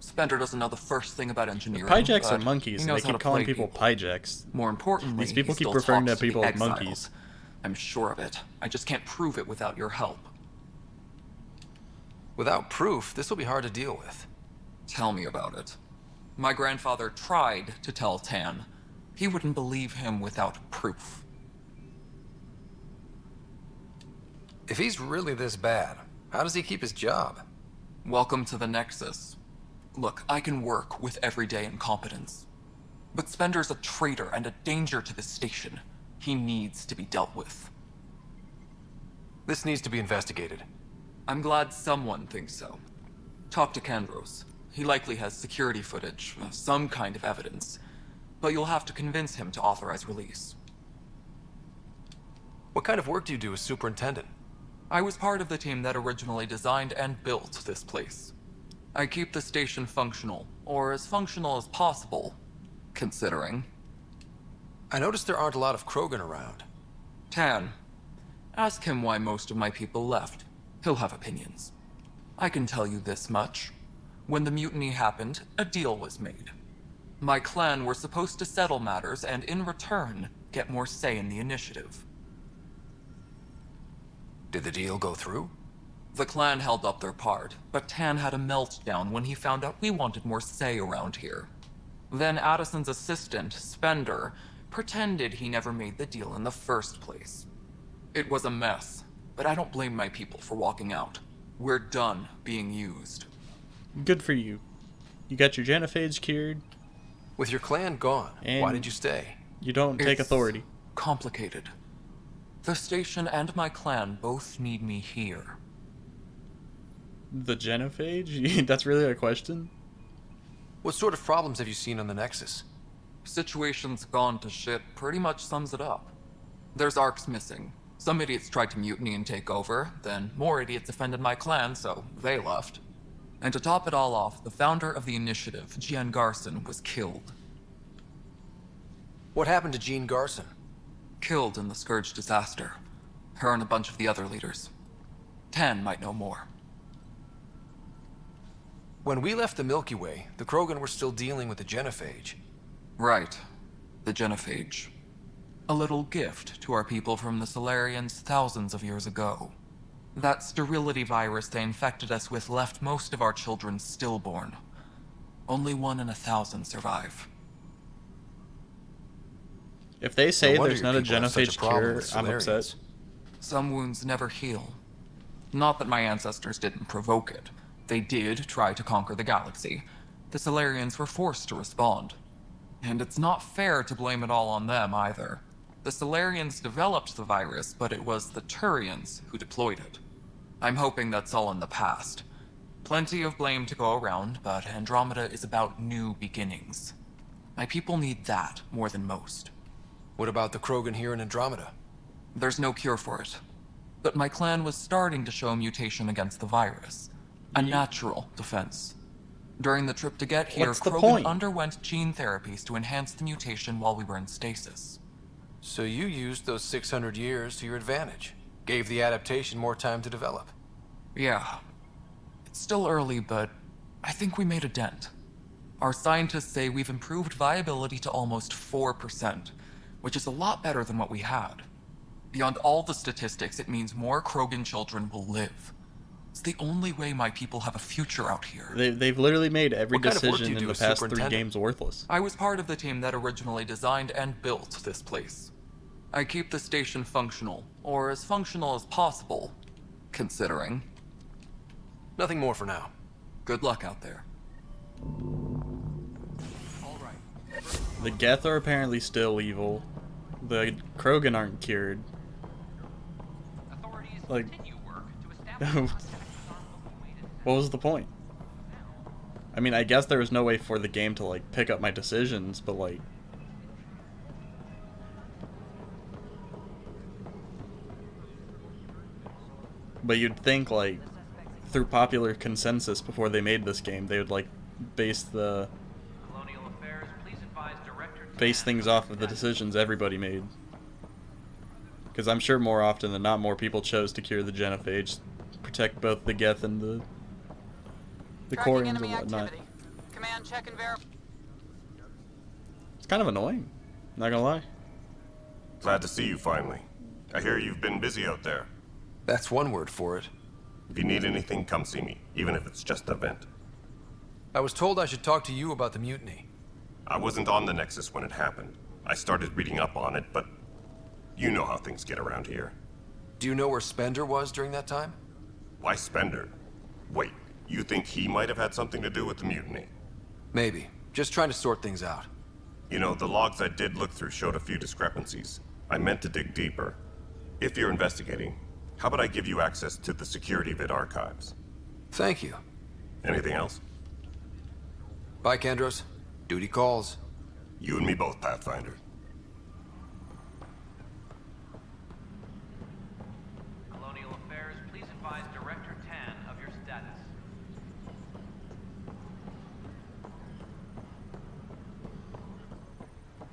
Spender doesn't know the first thing about engineering. Pyjaks are but monkeys, he and knows they how keep to calling play people pyjaks. More importantly, These people he keep still referring to talks the people as exiles. monkeys. I'm sure of it. I just can't prove it without your help. Without proof, this will be hard to deal with. Tell me about it. My grandfather tried to tell Tan. He wouldn't believe him without proof. If he's really this bad, how does he keep his job? Welcome to the Nexus. Look, I can work with everyday incompetence. But Spender's a traitor and a danger to the station. He needs to be dealt with. This needs to be investigated. I'm glad someone thinks so. Talk to Kandros. He likely has security footage, some kind of evidence. But you'll have to convince him to authorize release. What kind of work do you do as superintendent? I was part of the team that originally designed and built this place. I keep the station functional, or as functional as possible, considering. I noticed there aren't a lot of Krogan around. Tan, ask him why most of my people left. He'll have opinions. I can tell you this much. When the mutiny happened, a deal was made. My clan were supposed to settle matters and, in return, get more say in the initiative. Did the deal go through? The clan held up their part, but Tan had a meltdown when he found out we wanted more say around here. Then Addison's assistant, Spender, pretended he never made the deal in the first place. It was a mess, but I don't blame my people for walking out. We're done being used. Good for you. You got your genophage cured. With your clan gone, why did you stay? You don't take authority. Complicated. The station and my clan both need me here. The genophage? That's really a question? What sort of problems have you seen on the Nexus? Situation's gone to shit pretty much sums it up. There's Arcs missing. Some idiots tried to mutiny and take over, then more idiots offended my clan, so they left. And to top it all off, the founder of the initiative, Jean Garson, was killed. What happened to Jean Garson? Killed in the Scourge disaster. Her and a bunch of the other leaders. Tan might know more. When we left the Milky Way, the Krogan were still dealing with the genophage. Right. The genophage. A little gift to our people from the Solarians thousands of years ago. That sterility virus they infected us with left most of our children stillborn. Only 1 in 1,000 survive. If they say No there's not a wonder your people have such genophage a problem cure, with I'm Solarians. upset. Some wounds never heal. Not that my ancestors didn't provoke it. They did try to conquer the galaxy. The Solarians were forced to respond. And it's not fair to blame it all on them either. The Solarians developed the virus, but it was the Turians who deployed it. I'm hoping that's all in the past. Plenty of blame to go around, but Andromeda is about new beginnings. My people need that more than most. What about the Krogan here in Andromeda? There's no cure for it. But my clan was starting to show mutation against the virus. A natural defense. During the trip to get here, What's the Krogan point? underwent gene therapies to enhance the mutation while we were in stasis. So you used those 600 years to your advantage. Gave the adaptation more time to develop. Yeah. It's still early, but I think we made a dent. Our scientists say we've improved viability to almost 4%, which is a lot better than what we had. Beyond all the statistics, it means more Krogan children will live. It's the only way my people have a future out here. They've literally made every What kind of work do decision you in do the as past 3 superintendent? games worthless. I was part of the team that originally designed and built this place. I keep the station functional, or as functional as possible, considering. Nothing more for now. Good luck out there. The Geth are apparently still evil. The Krogan aren't cured. Like, what was the point? I mean, I guess there was no way for the game to, like, pick up my decisions, but, like... But you'd think, like, through popular consensus before they made this game, they would, like, base things off of the decisions everybody made. Because I'm sure more often than not, more people chose to cure the genophage, protect both the Geth and the Corians and whatnot. Command, check and verify. It's kind of annoying. Not gonna lie. Glad to see you finally. I hear you've been busy out there. That's one word for it. If you need anything, come see me, even if it's just a vent. I was told I should talk to you about the mutiny. I wasn't on the Nexus when it happened. I started reading up on it, but you know how things get around here. Do you know where Spender was during that time? Why Spender? Wait, you think he might have had something to do with the mutiny? Maybe. Just trying to sort things out. You know, the logs I did look through showed a few discrepancies. I meant to dig deeper. If you're investigating, how about I give you access to the security vid archives? Thank you. Anything else? Bye, Kandros. Duty calls. You and me both, Pathfinder. Colonial Affairs, please advise Director Tan of your status.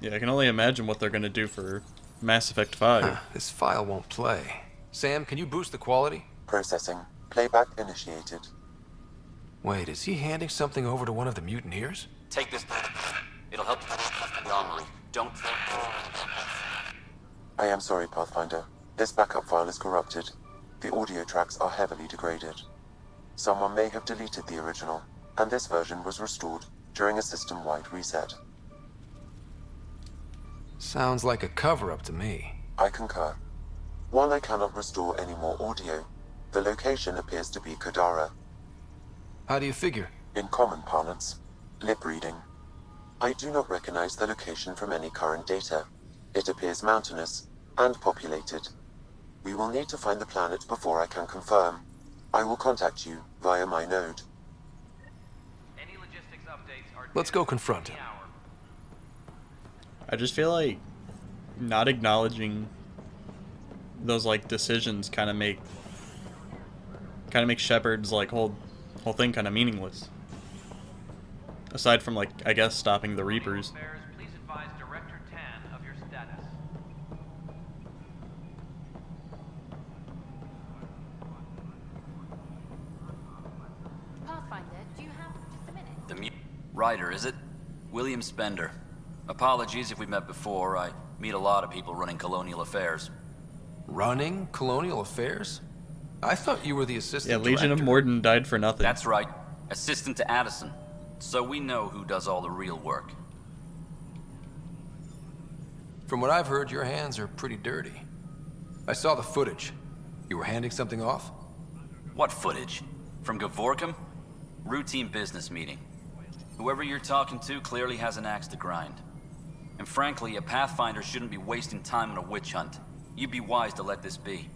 Yeah, I can only imagine what they're gonna do for Mass Effect 5. This file won't play. Sam, can you boost the quality? Processing. Playback initiated. Wait, is he handing something over to one of the mutineers? Take this. It'll help the armory. Don't... I am sorry, Pathfinder. This backup file is corrupted. The audio tracks are heavily degraded. Someone may have deleted the original, and this version was restored during a system-wide reset. Sounds like a cover-up to me. I concur. While I cannot restore any more audio, the location appears to be Kadara. How do you figure? In common parlance, lip reading. I do not recognize the location from any current data. It appears mountainous and populated. We will need to find the planet before I can confirm. I will contact you via my node. Any logistics updates are... Let's go confront him. I just feel like not acknowledging those like decisions kind of make Shepard's like whole thing kind of meaningless. Aside from like I guess stopping the Reapers. Please advise Director Tan of your status. Pathfinder, do you have just a minute? The Ryder, is it? William Spender. Apologies if we met before. I meet a lot of people running Colonial Affairs. Running Colonial Affairs? I thought you were the assistant Yeah, Legion of Morden died for nothing. That's right. Assistant to Addison. So we know who does all the real work. From what I've heard, your hands are pretty dirty. I saw the footage. You were handing something off? What footage? From Gavorkum? Routine business meeting. Whoever you're talking to clearly has an axe to grind. And frankly, a Pathfinder shouldn't be wasting time on a witch hunt. You'd be wise to let this be.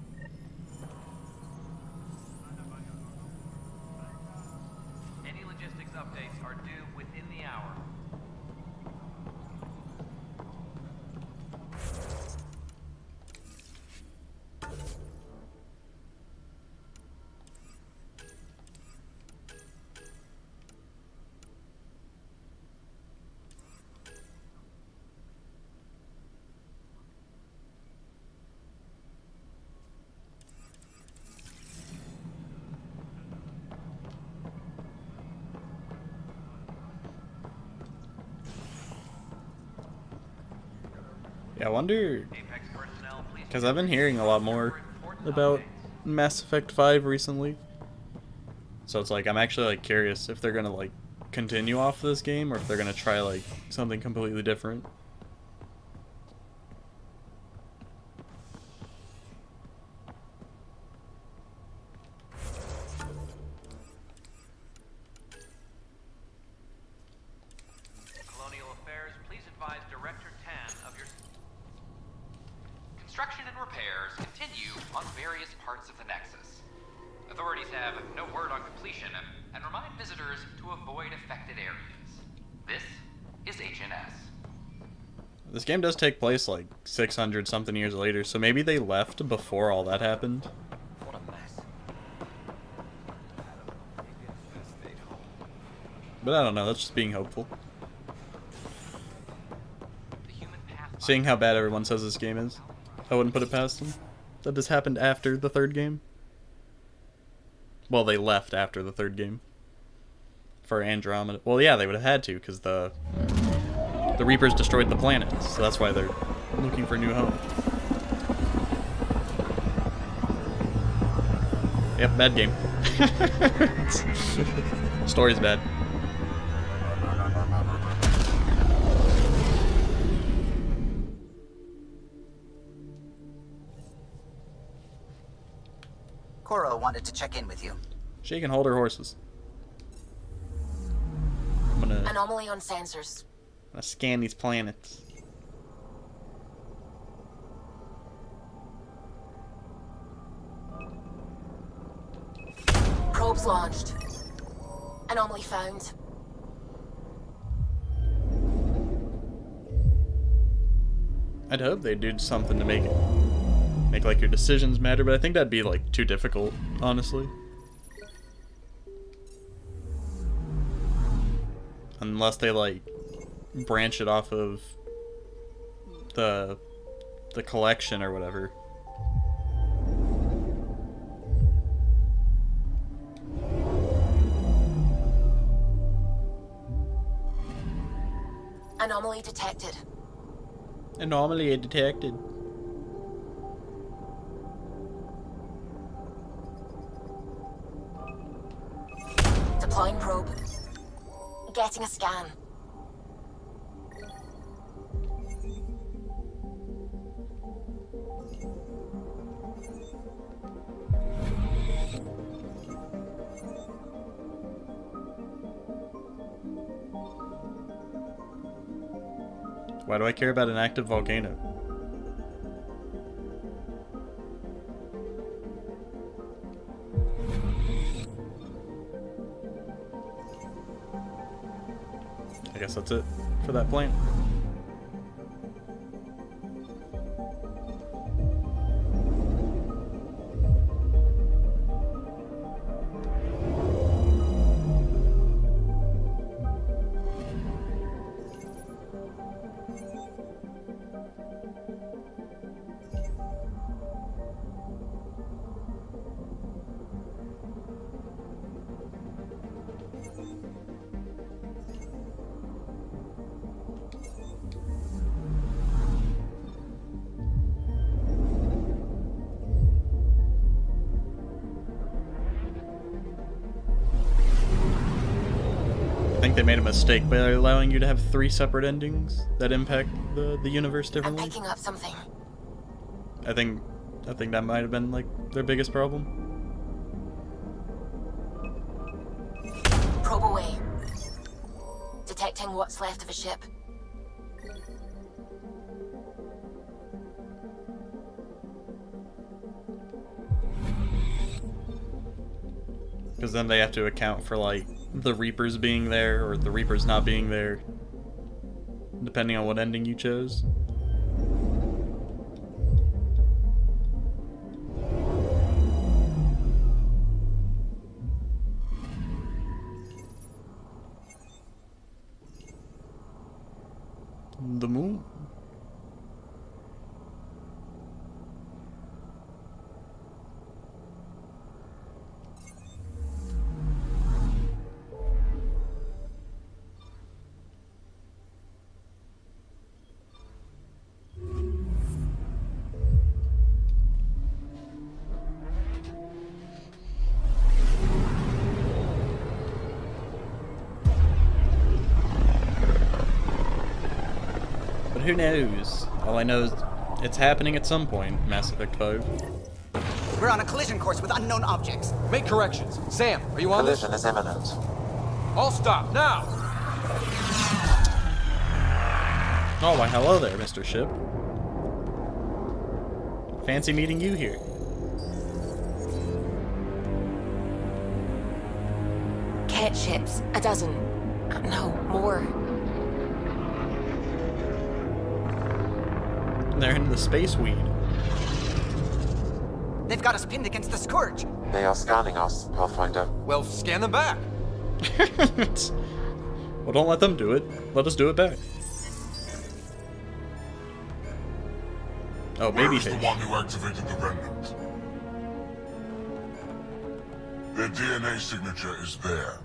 Any logistics updates are due within the hour. Yeah, I wonder, because I've been hearing a lot more about Mass Effect 5 recently. So it's like, I'm actually like curious if they're gonna like continue off this game or if they're gonna try like something completely different. Colonial Affairs, please advise Director Tan of your... Construction and repairs continue on various parts of the Nexus. Authorities have no word on completion and remind visitors to avoid affected areas. This is HNS. This game does take place like 600 something years later, so maybe they left before all that happened. What a mess. But I don't know, that's just being hopeful. Seeing how bad everyone says this game is, I wouldn't put it past them. That this happened after the third game. Well, they left after the third game. for Andromeda. Well, yeah, they would have had to, because the Reapers destroyed the planet, so that's why they're looking for a new home. Yep, bad game. Story's bad. Koro wanted to check in with you. She can hold her horses. I'm gonna Anomaly on sensors. scan these planets. Probes launched. Anomaly found. I'd hope they'd do something to make like your decisions matter, but I think that'd be like too difficult, honestly. Unless they like branch it off of the collection or whatever. Anomaly detected. Anomaly detected. Deploying probe. Getting a scan. Why do I care about an active volcano? I guess that's it for that plane. I think they made a mistake by allowing you to have 3 separate endings that impact the universe differently. I'm picking up something. I think that might have been like their biggest problem. Probe away. Detecting what's left of a ship. Because then they have to account for like the Reapers being there or the Reapers not being there, depending on what ending you chose. The moon. Who knows? All I know is it's happening at some point, Mass Effect 5. We're on a collision course with unknown objects. Make corrections. Sam, are you on this? Collision is imminent. All stop, now! Oh, why hello there, Mr. Ship. Fancy meeting you here. Cat ships. 12. No, more. They're in the space weed. They've got us pinned against the Scourge. They are scanning us, Pathfinder. Well, scan them back. Well, don't let them do it. Let us do it back. Oh, baby Where is the one who activated the remnant? Their DNA signature is there.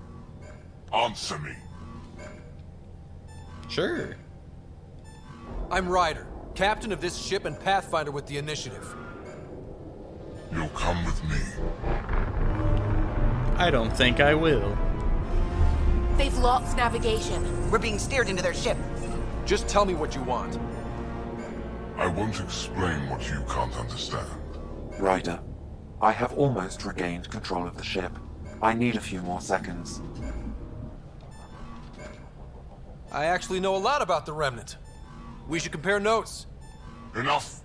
Answer me. Sure. I'm Ryder, captain of this ship and Pathfinder with the initiative. You'll come with me. I don't think I will. They've lost navigation. We're being steered into their ship. Just tell me what you want. I won't explain what you can't understand. Ryder, I have almost regained control of the ship. I need a few more seconds. I actually know a lot about the Remnant. We should compare notes. Enough.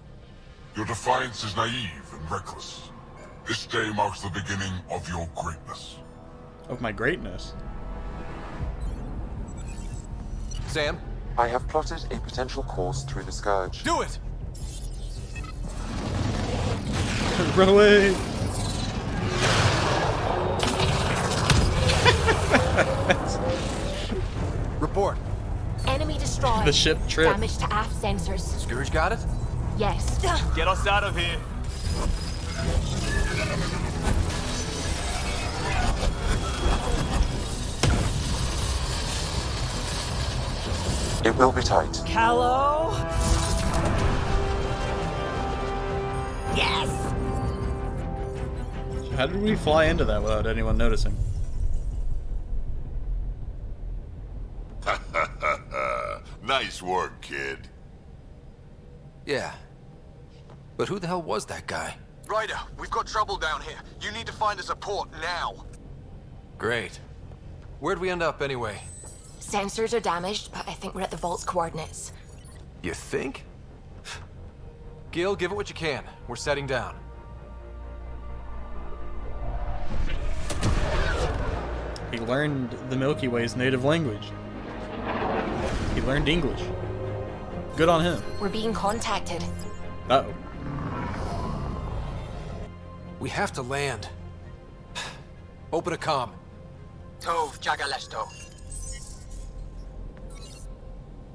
Your defiance is naive and reckless. This day marks the beginning of your greatness. Of my greatness? Sam? I have plotted a potential course through the Scourge. Do it! Run away! Report. Enemy destroyed. The ship tripped. Damage to aft sensors. Scourge got it? Yes. Get us out of here. It will be tight. Hello? Yes! How did we fly into that without anyone noticing? Nice work, kid. Yeah. But who the hell was that guy? Ryder, we've got trouble down here. You need to find us a port now. Great. Where'd we end up anyway? Sensors are damaged, but I think we're at the vault's coordinates. You think? Gil, give it what you can. We're setting down. He learned the Milky Way's native language. He learned English. Good on him. We're being contacted. Uh-oh. We have to land. Open a comm. Tov Jagalesto.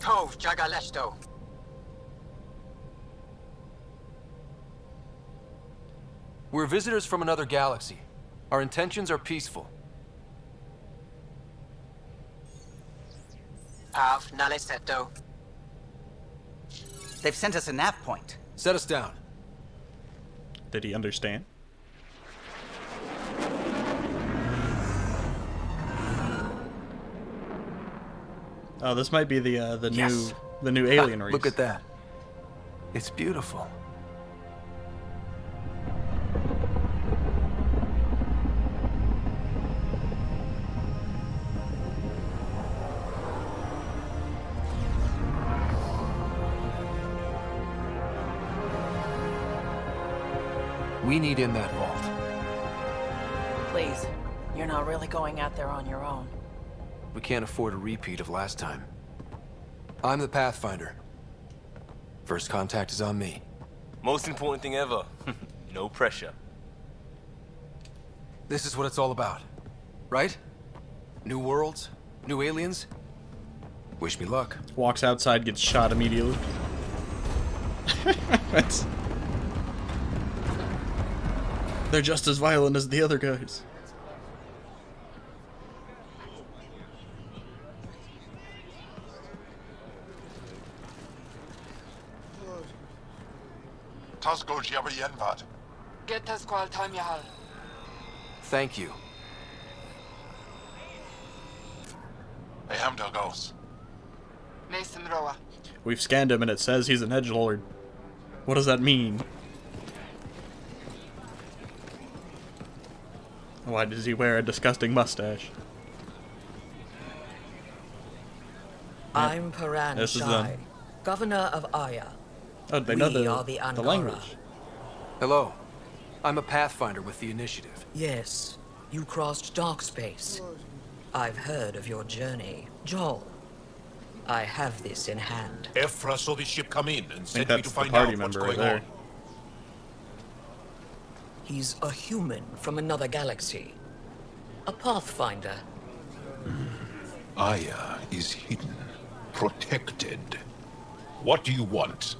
Tov Jagalesto. We're visitors from another galaxy. Our intentions are peaceful. Av Naleseto. They've sent us a nav point. Set us down. Did he understand? Oh, this might be the Yes. new alien race. Look at that. It's beautiful. We need in that vault. Please, you're not really going out there on your own. We can't afford a repeat of last time. I'm the Pathfinder. First contact is on me. Most important thing ever. No pressure. This is what it's all about, right? New worlds, new aliens. Wish me luck. Walks outside, gets shot immediately. That's... They're just as violent as the other guys. Tasgo Jabayenvat. Get Tasqual Tamyahal. Thank you. I am Dagos. Mason Roa. We've scanned him and it says he's an edgelord. What does that mean? Why does he wear a disgusting mustache? I'm Paran This is Shai, governor of Aya. Oh, they know We the are the Angara. language. Hello. I'm a Pathfinder with the initiative. Yes, you crossed dark space. I've heard of your journey, Joel. I have this in hand. Ephra saw the ship come in and I think sent me to that's the find party out what's member right going there. on. He's a human from another galaxy. A Pathfinder. Aya is hidden, protected. What do you want?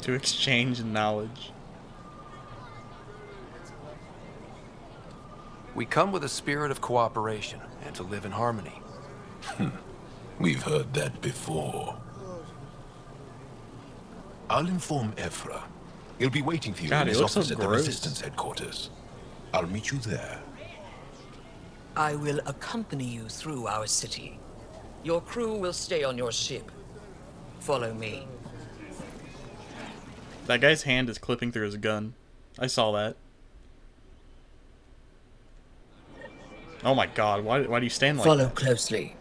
To exchange knowledge. We come with a spirit of cooperation and to live in harmony. We've heard that before. I'll inform Ephra. He'll be waiting for you in his office at the Resistance headquarters. I'll meet you there. I will accompany you through our city. Your crew will stay on your ship. Follow me. That guy's hand is clipping through his gun. I saw that. Oh my god, why do you stand like Follow that? closely.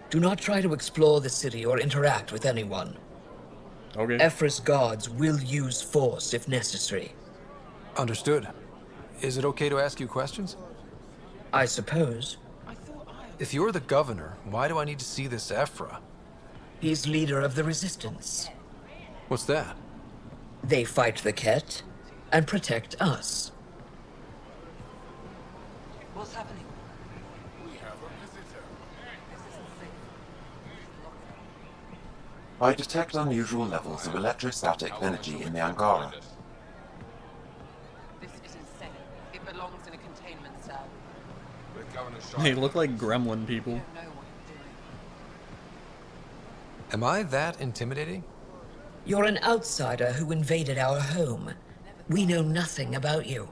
Do not try to explore the city or interact with anyone. Okay. Ephra's guards will use force if necessary. Understood. Is it okay to ask you questions? I suppose. If you're the governor, why do I need to see this Ephra? He's leader of the Resistance. What's that? They fight the Ket and protect us. What's happening? I detect unusual levels of electrostatic energy in the Angara. This is insane. It belongs in a containment cell. They look like gremlin people. Am I that intimidating? You're an outsider who invaded our home. We know nothing about you.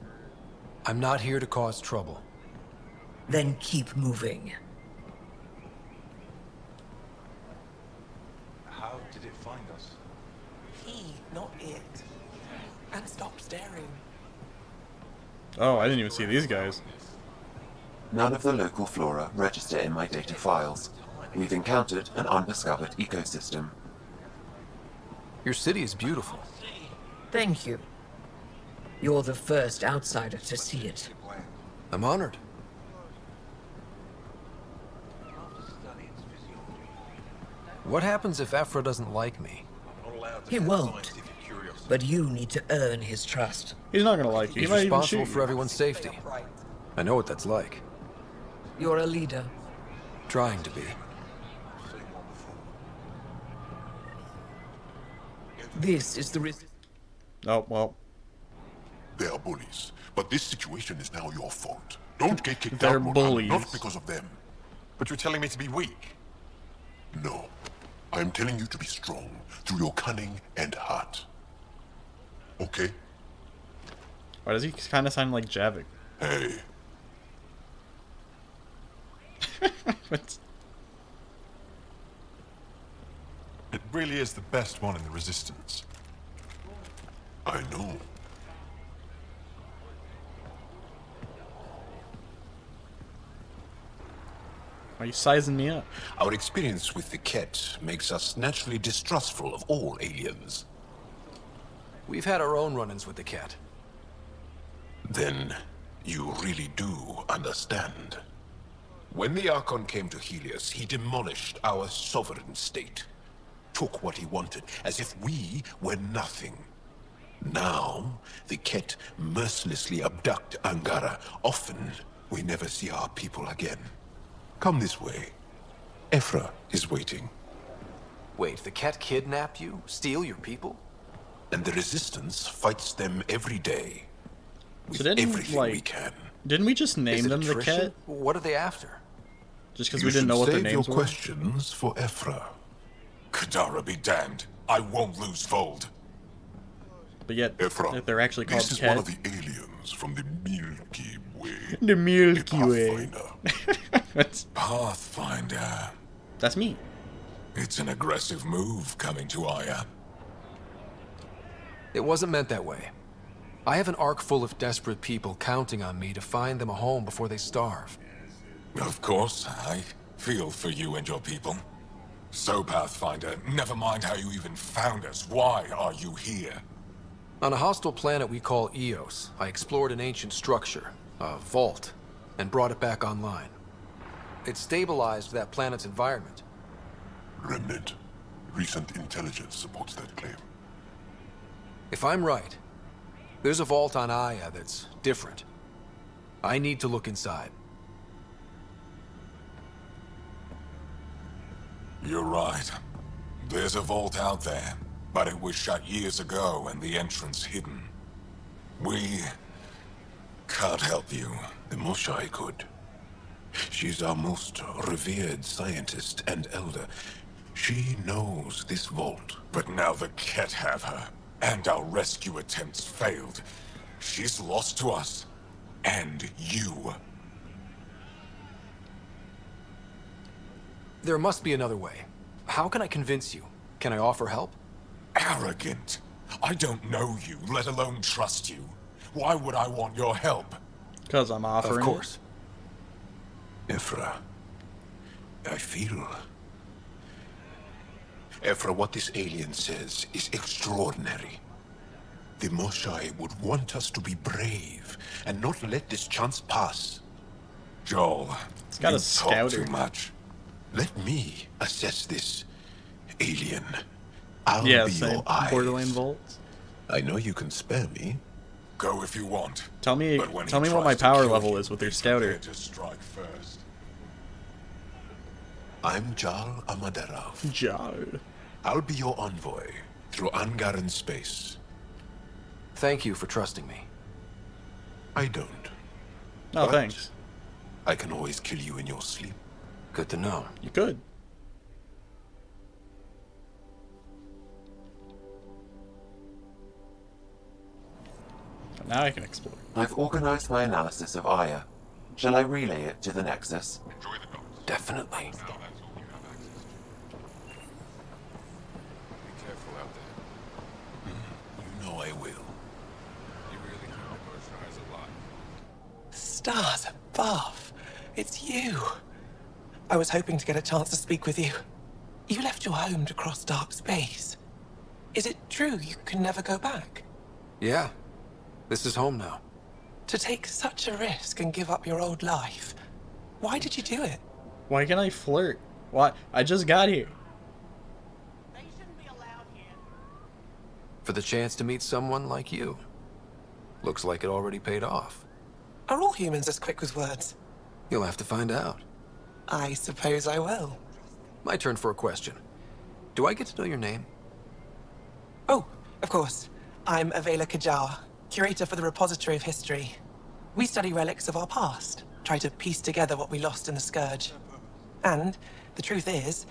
I'm not here to cause trouble. Then keep moving. How did it find us? He, not it. And stop staring. Oh, I didn't even see these guys. None of the local flora register in my data files. We've encountered an undiscovered ecosystem. Your city is beautiful. Thank you. You're the first outsider to see it. I'm honored. What happens if Ephra doesn't like me? He won't. But you need to earn his trust. He's not gonna like you. He's responsible for everyone's safety. I know what that's like. You're a leader. Trying to be. This is the Oh, well. They are bullies, but this situation is now your fault. Don't get kicked They're out, Morgan, bullies. not because of them. But you're telling me to be weak. No. I am telling you to be strong through your cunning and heart. Okay? Why does he kind of sound like Javik? Hey. What? It really is the best one in the Resistance. I know. Why are you sizing me up? Our experience with the Ket makes us naturally distrustful of all aliens. We've had our own run-ins with the Ket. Then you really do understand. When the Archon came to Helios, he demolished our sovereign state. Took what he wanted, as if we were nothing. Now, the Ket mercilessly abduct Angara. Often, we never see our people again. Come this way. Ephra is waiting. Wait, the Ket kidnap you? Steal your people? And the Resistance fights them every day. With So didn't, everything like, we can. Didn't we just name Is it them the attrition? Ket? What are they after? Just because we didn't know what their Save your names were? questions for Ephra. Kadara be damned. I won't lose Vold. But yet, Ephra, if they're actually called this is Ket. one of the aliens from the Milky Way. The Milky Way. Pathfinder. That's me. It's an aggressive move coming to Aya. It wasn't meant that way. I have an ark full of desperate people counting on me to find them a home before they starve. Of course, I feel for you and your people. So, Pathfinder, never mind how you even found us. Why are you here? On a hostile planet we call Eos, I explored an ancient structure, a vault, and brought it back online. It stabilized that planet's environment. Remnant. Recent intelligence supports that claim. If I'm right, there's a vault on Aya that's different. I need to look inside. You're right. There's a vault out there, but it was shut years ago and the entrance hidden. We can't help you. The most I could. She's our most revered scientist and elder. She knows this vault. But now the Ket have her, and our rescue attempts failed. She's lost to us. And you. There must be another way. How can I convince you? Can I offer help? Arrogant. I don't know you, let alone trust you. Why would I want your help? Because I'm offering. Of course. Ephra, I feel... Ephra, what this alien says is extraordinary. The Moshai would want us to be brave and not let this chance pass. Joel, it's got a talk scouter. Too much. Let me assess this, alien. I'll Yeah, be same. your eyes. Borderland Volts. I know you can spare me. Go if you want. Tell me But when what he my tries to power kill level you, is with your be scouter. prepared to strike first. I'm Jal Amaderov. Jal. I'll be your envoy through Angaran space. Thank you for trusting me. I don't. Oh, But thanks. I can always kill you in your sleep. Good to know. You could. Now I can explore. I've organized my analysis of Aya. Shall I relay it to the Nexus? Definitely. You know I will. Stars above. It's you. I was hoping to get a chance to speak with you. You left your home to cross dark space. Is it true you can never go back? Yeah. This is home now. To take such a risk and give up your old life. Why did you do it? Why can't I flirt? Why? I just got here. For the chance to meet someone like you. Looks like it already paid off. Are all humans as quick with words? You'll have to find out. I suppose I will. My turn for a question. Do I get to know your name? Oh, of course. I'm Avela Kajar, curator for the Repository of History. We study relics of our past, try to piece together what we lost in the Scourge. And the truth is,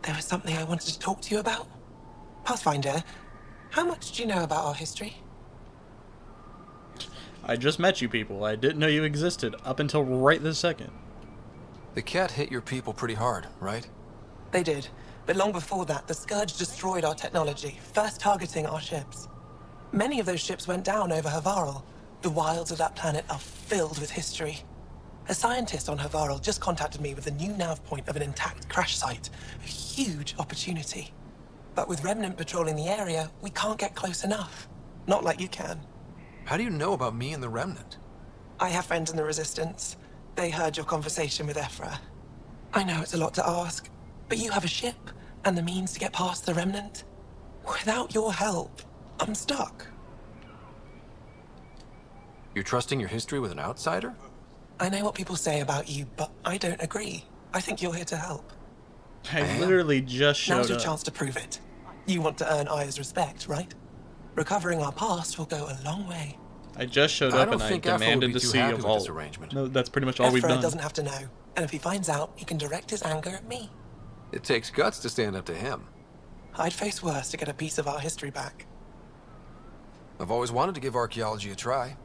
there was something I wanted to talk to you about. Pathfinder, how much do you know about our history? I just met you people. I didn't know you existed up until right this second. The cat hit your people pretty hard, right? They did. But long before that, the Scourge destroyed our technology, first targeting our ships. Many of those ships went down over Havarl. The wilds of that planet are filled with history. A scientist on Havarl just contacted me with a new nav point of an intact crash site. A huge opportunity. But with Remnant patrolling the area, we can't get close enough. Not like you can. How do you know about me and the Remnant? I have friends in the Resistance. They heard your conversation with Ephra. I know it's a lot to ask, but you have a ship and the means to get past the Remnant. Without your help, I'm stuck. You're trusting your history with an outsider? I know what people say about you, but I don't agree. I think you're here to help. I literally just showed Now's your up. chance to prove it. You want to earn Aya's respect, right? Recovering our past will go a long way. I just showed up and I demanded to see a vault. No, that's pretty much all we've Ephra done. doesn't have to know, and if he finds out, he can direct his anger at me. It takes guts to stand up to him. I'd face worse to get a piece of our history back. I've always wanted to give archaeology a try.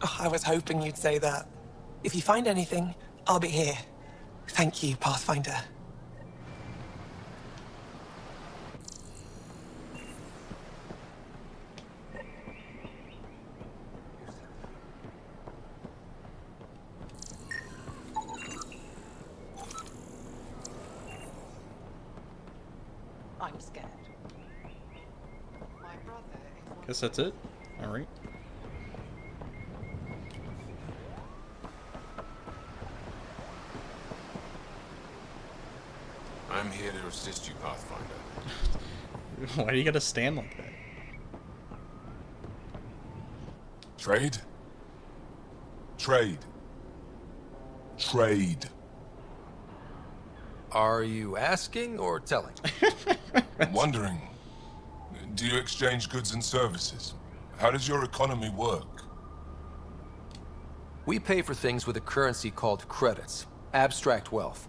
Oh, I was hoping you'd say that. If you find anything, I'll be here. Thank you, Pathfinder. I'm scared. Guess that's it. All right. I'm here to assist you, Pathfinder. Why do you gotta stand like that? Trade? Trade. Trade. Are you asking or telling? I'm wondering, do you exchange goods and services? How does your economy work? We pay for things with a currency called credits. Abstract wealth.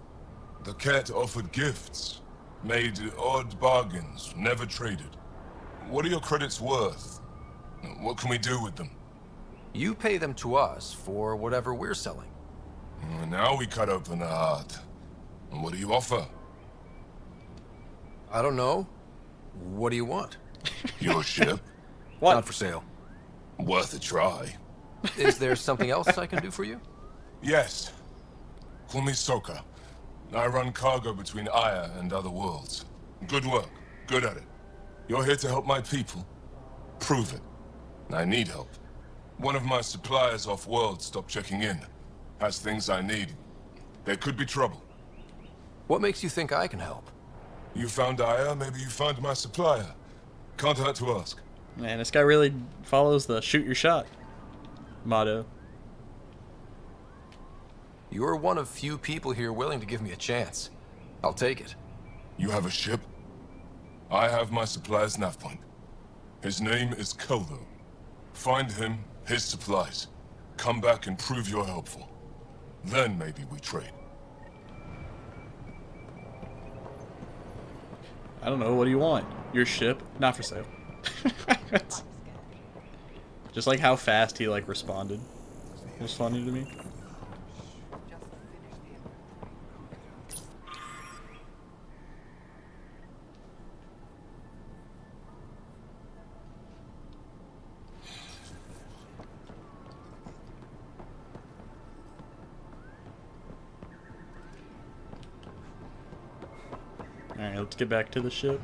The cat offered gifts, made odd bargains, never traded. What are your credits worth? What can we do with them? You pay them to us for whatever we're selling. Now we cut open the heart. What do you offer? I don't know. What do you want? Your ship? What? Not for sale. Worth a try. Is there something else I can do for you? Yes. Call me Soka. I run cargo between Aya and other worlds. Good work. Good at it. You're here to help my people. Prove it. I need help. One of my suppliers off-world stopped checking in. Has things I need. There could be trouble. What makes you think I can help? You found Aya, maybe you found my supplier. Can't hurt to ask. Man, this guy really follows the shoot your shot motto. You're one of few people here willing to give me a chance. I'll take it. You have a ship? I have my supplier's nav point. His name is Keldo. Find him, his supplies. Come back and prove you're helpful. Then maybe we trade. I don't know, what do you want? Your ship? Not for sale. Just like how fast he like responded. It was funny to me. Alright, let's get back to the ship.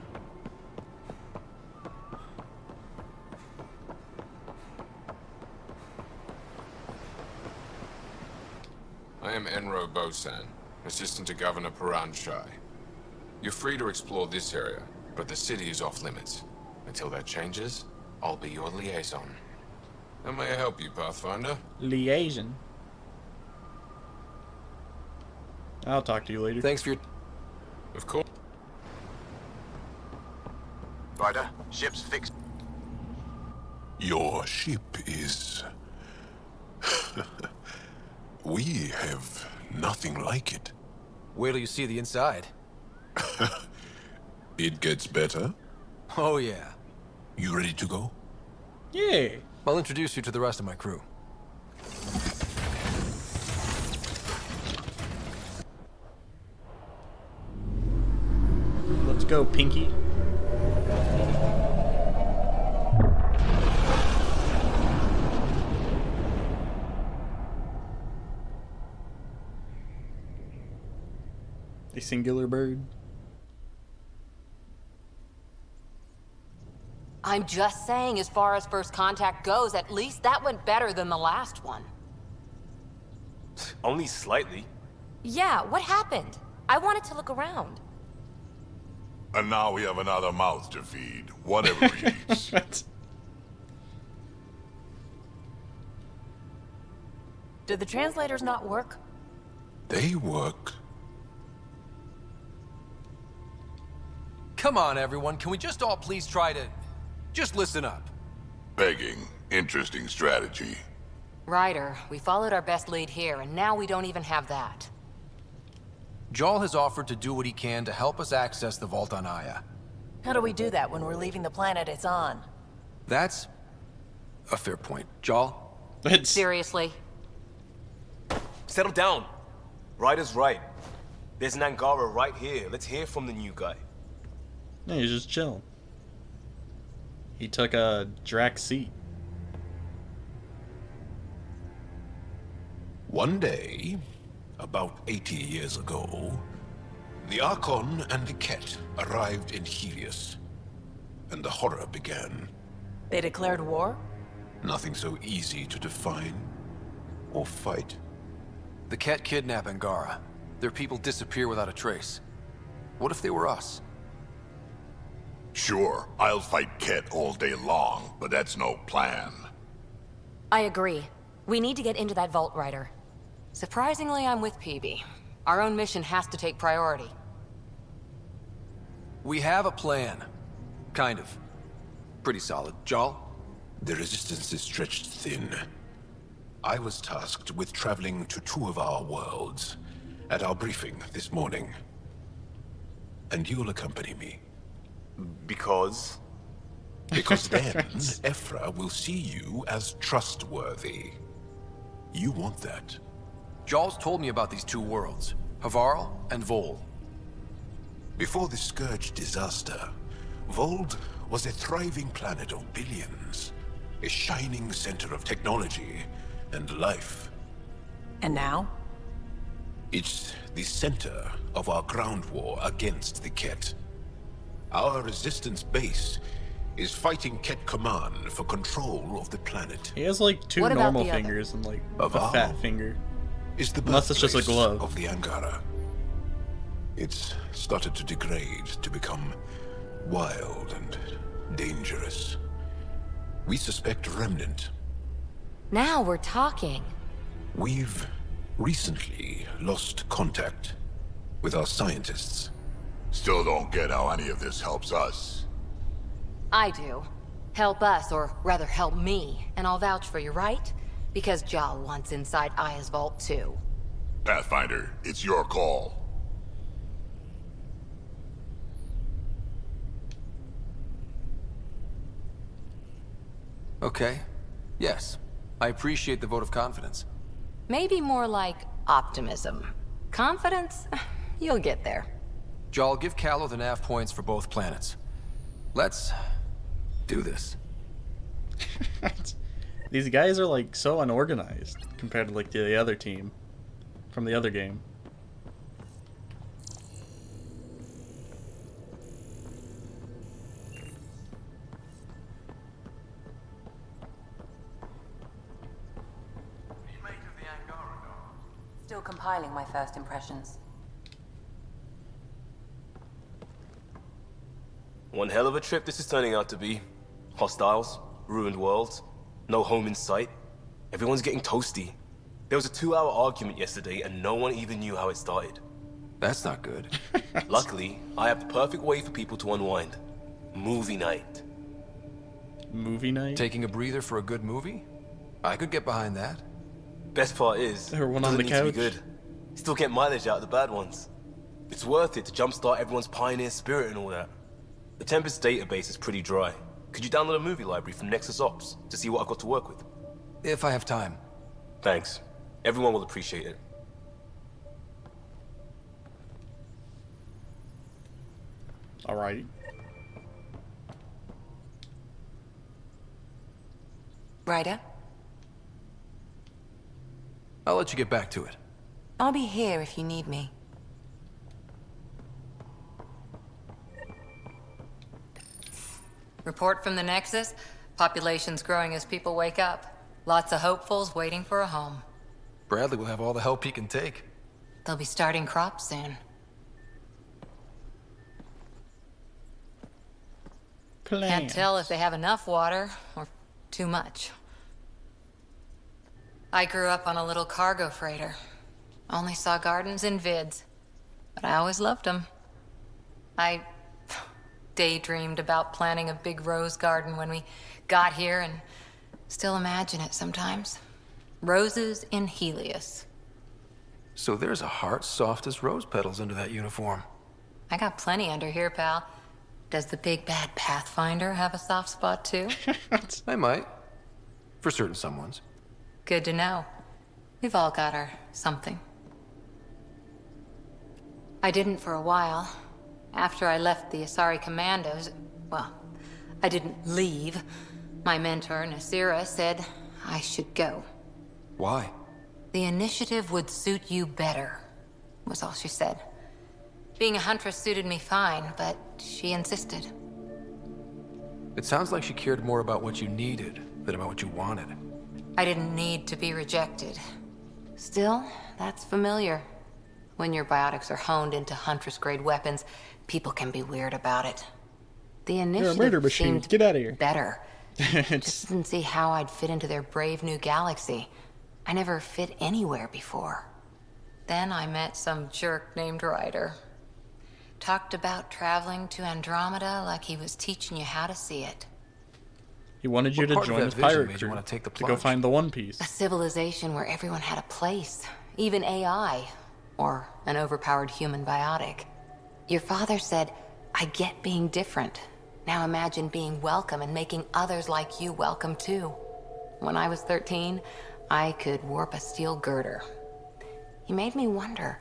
I am Enro Bosan, assistant to Governor Paranshai. You're free to explore this area, but the city is off limits. Until that changes, I'll be your liaison. How may I help you, Pathfinder? Liaison. I'll talk to you later. Thanks for your... Of course. Ryder, ship's fixed. Your ship is... We have nothing like it. Wait till you see the inside. It gets better? Oh yeah. You ready to go? Yeah. I'll introduce you to the rest of my crew. Let's go, Pinky. A singular bird. I'm just saying, as far as first contact goes, at least that went better than the last one. Only slightly. Yeah, what happened? I wanted to look around. And now we have another mouth to feed, whatever he eats. Did the translators not work? They work. Come on, everyone. Can we just all please try to... just listen up? Begging. Interesting strategy. Ryder, we followed our best lead here, and now we don't even have that. Jarl has offered to do what he can to help us access the vault on Aya. How do we do that when we're leaving the planet it's on? That's a fair point. Jarl? Seriously? Settle down. Ryder's right. There's an Angara right here. Let's hear from the new guy. No, he's just chilling. He took a Drax seat. One day, about 80 years ago, the Archon and the Ket arrived in Helios, and the horror began. They declared war? Nothing so easy to define or fight. The Ket kidnap Angara. Their people disappear without a trace. What if they were us? Sure, I'll fight Ket all day long, but that's no plan. I agree. We need to get into that vault, Ryder. Surprisingly, I'm with PB. Our own mission has to take priority. We have a plan. Kind of. Pretty solid. Jarl? The resistance is stretched thin. I was tasked with traveling to 2 of our worlds at our briefing this morning. And you'll accompany me. Because? Because then, Ephra will see you as trustworthy. You want that. Jaws told me about these 2 worlds, Havarl and Vol. Before the Scourge disaster, Vold was a thriving planet of billions. A shining center of technology and life. And now? It's the center of our ground war against the Ket. Our resistance base is fighting Ket Command for control of the planet. He has like 2 normal fingers and like a fat finger. Is the Unless it's just a birthplace glove. of the Angara. It's started to degrade, to become wild and dangerous. We suspect Remnant. Now we're talking. We've recently lost contact with our scientists. Still don't get how any of this helps us. I do. Help us, or rather help me, and I'll vouch for you, right? Because Jal wants inside Aya's vault too. Pathfinder, it's your call. Okay. Yes. I appreciate the vote of confidence. Maybe more like optimism. Confidence? You'll get there. Jal, give Callow the nav points for both planets. Let's do this. These guys are like so unorganized compared to like the other team from the other game. Still compiling my first impressions. One hell of a trip this is turning out to be. Hostiles, ruined worlds, no home in sight. Everyone's getting toasty. There was a 2-hour argument yesterday and no one even knew how it started. That's not good. Luckily, I have the perfect way for people to unwind. Movie night. Movie night? Taking a breather for a good movie? I could get behind that. Best part is, Everyone on the doesn't need to be couch. good. Still get mileage out of the bad ones. It's worth it to jumpstart everyone's pioneer spirit and all that. The Tempest database is pretty dry. Could you download a movie library from Nexus Ops to see what I've got to work with? If I have time. Thanks. Everyone will appreciate it. Alright. Ryder, I'll let you get back to it. I'll be here if you need me. Report from the Nexus. Population's growing as people wake up. Lots of hopefuls waiting for a home. Bradley will have all the help he can take. They'll be starting crops soon. Can't tell if they have enough water or too much. I grew up on a little cargo freighter. Only saw gardens in vids, but I always loved them. I daydreamed about planting a big rose garden when we got here and still imagine it sometimes. Roses in Helios. So there's a heart soft as rose petals under that uniform. I got plenty under here, pal. Does the big bad Pathfinder have a soft spot too? I might. For certain someones. Good to know. We've all got our something. I didn't for a while. After I left the Asari Commandos, well, I didn't leave. My mentor, Nasira, said I should go. Why? The initiative would suit you better, was all she said. Being a huntress suited me fine, but she insisted. It sounds like she cared more about what you needed than about what you wanted. I didn't need to be rejected. Still, that's familiar. When your biotics are honed into huntress-grade weapons, people can be weird about it. The You're a initiative murder machine. seemed Get out of here. better. Just didn't see how I'd fit into their brave new galaxy. I never fit anywhere before. Then I met some jerk named Ryder. Talked about traveling to Andromeda like he was teaching you how to see it. He wanted you What to part of join that his vision pirate made you crew wanna take the to go plunge? find the One Piece. A civilization where everyone had a place, even AI, or an overpowered human biotic. Your father said, I get being different. Now imagine being welcome and making others like you welcome too. When I was 13, I could warp a steel girder. He made me wonder,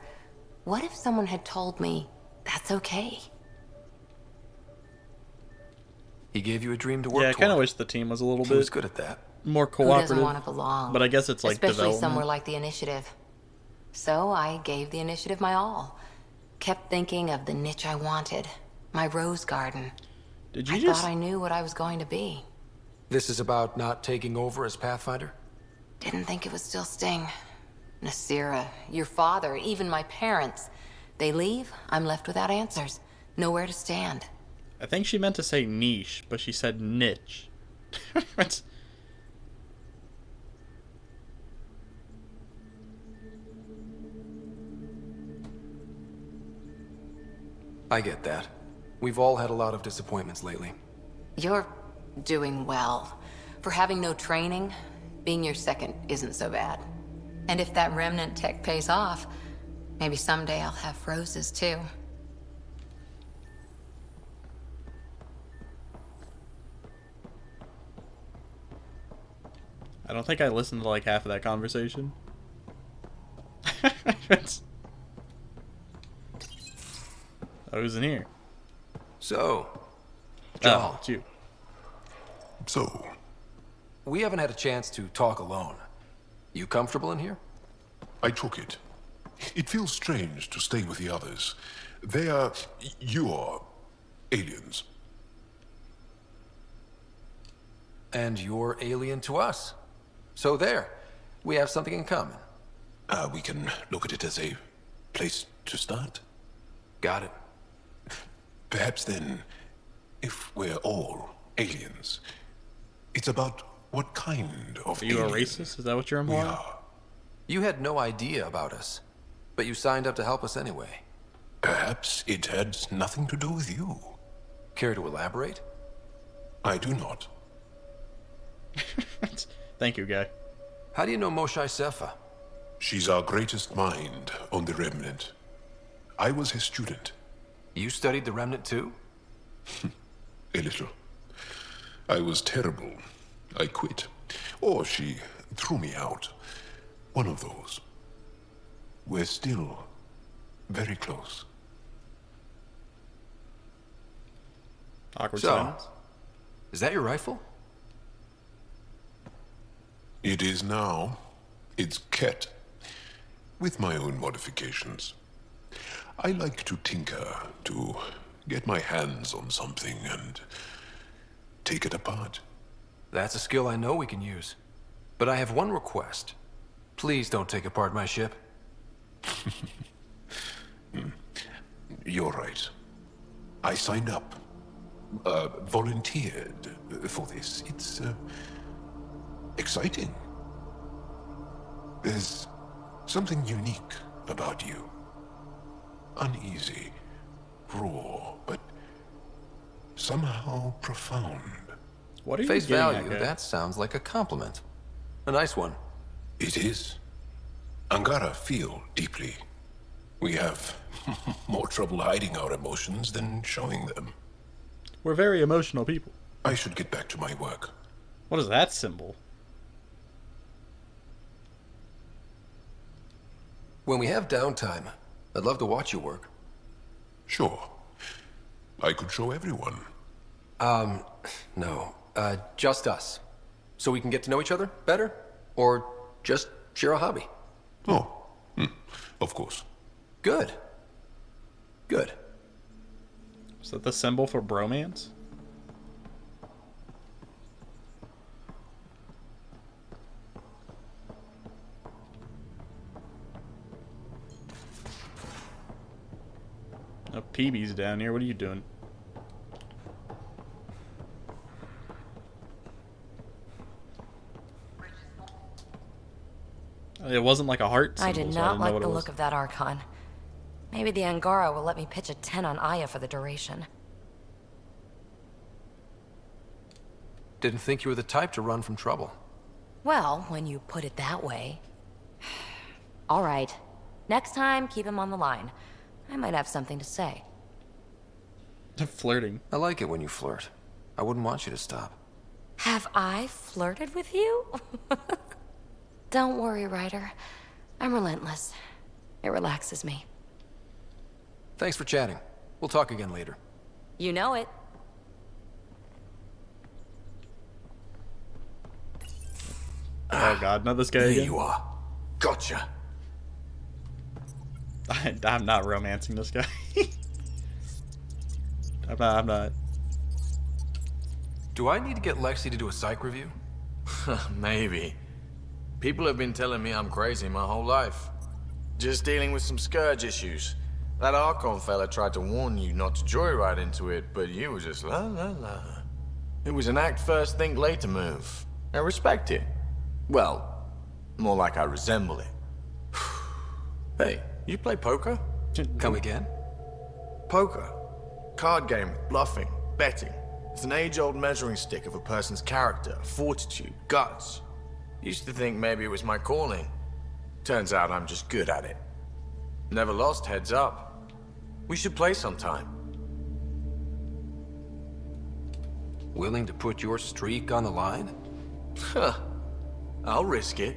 what if someone had told me that's okay? He gave you a dream to work Yeah, I kind of toward. wish the team was a little He bit was good at that. more Who doesn't cooperative. want to belong? But I guess it's like Especially development. somewhere like the Initiative. So I gave the Initiative my all. Kept thinking of the niche I wanted. My rose garden. Did you I just... thought I knew what I was going to be. This is about not taking over as Pathfinder? Didn't think it would still sting. Nasira, your father, even my parents. They leave, I'm left without answers. Nowhere to stand. I think she meant to say niche, but she said niche. I get that. We've all had a lot of disappointments lately. You're doing well. For having no training, being your second isn't so bad. And if that remnant tech pays off, maybe someday I'll have roses too. I don't think I listened to like half of that conversation. Oh, who's in here? So, Oh, Joel, it's you. So, we haven't had a chance to talk alone. You comfortable in here? I took it. It feels strange to stay with the others. They are... you are... aliens. And you're alien to us. So there, we have something in common. We can look at it as a place to start. Got it. Perhaps then, if we're all aliens, it's about what kind of Are you a alien racist? Is that what you're we implying? are. You had no idea about us, but you signed up to help us anyway. Perhaps it had nothing to do with you. Care to elaborate? I do not. Thank you, guy. How do you know Moshae Sefa? She's our greatest mind on the Remnant. I was his student. You studied the Remnant too? A little. I was terrible. I quit. Or she threw me out. One of those. We're still very close. Awkward So, silence. is that your rifle? It is now. It's Ket. With my own modifications. I like to tinker, to get my hands on something and take it apart. That's a skill I know we can use. But I have one request. Please don't take apart my ship. You're right. I signed up. Volunteered for this. It's exciting. There's something unique about you. Uneasy, raw, but somehow profound. What are you Face getting at, value, guy? that sounds like a compliment. A nice one. It is. Angara feel deeply. We have more trouble hiding our emotions than showing them. We're very emotional people. I should get back to my work. What is that symbol? When we have downtime, I'd love to watch you work. Sure. I could show everyone. No. Just us. So we can get to know each other better? Or just share a hobby? Oh, of course. Good. Good. Is that the symbol for bromance? Oh, PB's down here. What are you doing? It wasn't like a heart symbol. I did so not didn't know like what the it was. look of that Archon. Maybe the Angara will let me pitch a 10 on Aya for the duration. Didn't think you were the type to run from trouble. Well, when you put it that way. All right. Next time, keep him on the line. I might have something to say. Flirting. I like it when you flirt. I wouldn't want you to stop. Have I flirted with you? Don't worry, Ryder. I'm relentless. It relaxes me. Thanks for chatting. We'll talk again later. You know it. Oh god, not this guy There again. you are. Gotcha. I'm not romancing this guy. I'm not. Do I need to get Lexi to do a psych review? Maybe. People have been telling me I'm crazy my whole life. Just dealing with some scourge issues. That Archon fella tried to warn you not to joyride into it, but you were just la la la. It was an act first, think later move. I respect it. Well, more like I resemble it. Hey, you play poker? Come again? Poker. Card game with bluffing, betting. It's an age-old measuring stick of a person's character, fortitude, guts. Used to think maybe it was my calling. Turns out I'm just good at it. Never lost, heads up. We should play sometime. Willing to put your streak on the line? Huh. I'll risk it.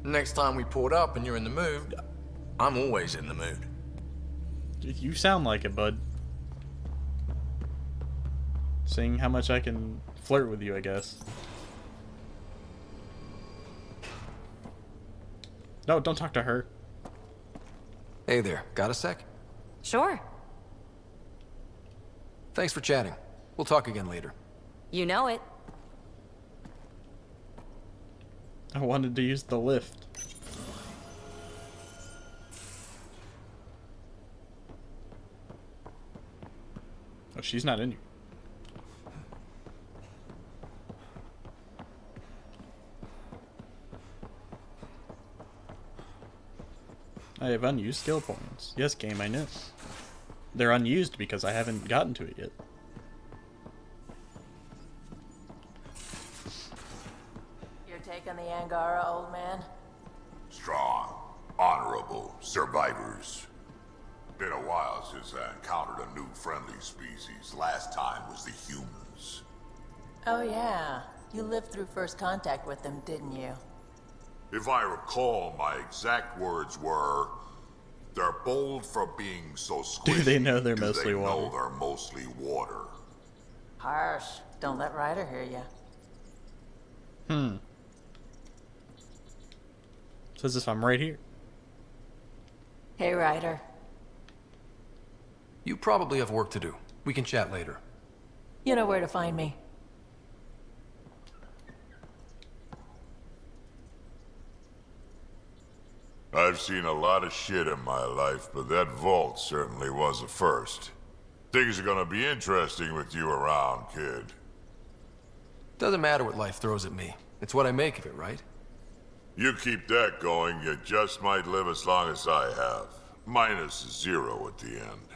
Next time we port up and you're in the mood, I'm always in the mood. You sound like it, bud. Seeing how much I can flirt with you, I guess. No, don't talk to her. Hey there, got a sec? Sure. Thanks for chatting. We'll talk again later. You know it. I wanted to use the lift. Oh, she's not in here. I have unused skill points. Yes, game, I know. They're unused because I haven't gotten to it yet. You're taking the Angara, old man? Strong, honorable survivors. Been a while since I encountered a new friendly species. Last time was the humans. Oh yeah. You lived through first contact with them, didn't you? If I recall, my exact words were, "They're bold for being so squishy. Do they know they're Do mostly they water? know they're mostly water?" Harsh. Don't let Ryder hear you. Says if I'm right here. Hey, Ryder. You probably have work to do. We can chat later. You know where to find me. I've seen a lot of shit in my life, but that vault certainly was a first. Things are gonna be interesting with you around, kid. Doesn't matter what life throws at me. It's what I make of it, right? You keep that going, you just might live as long as I have. Minus 0 at the end.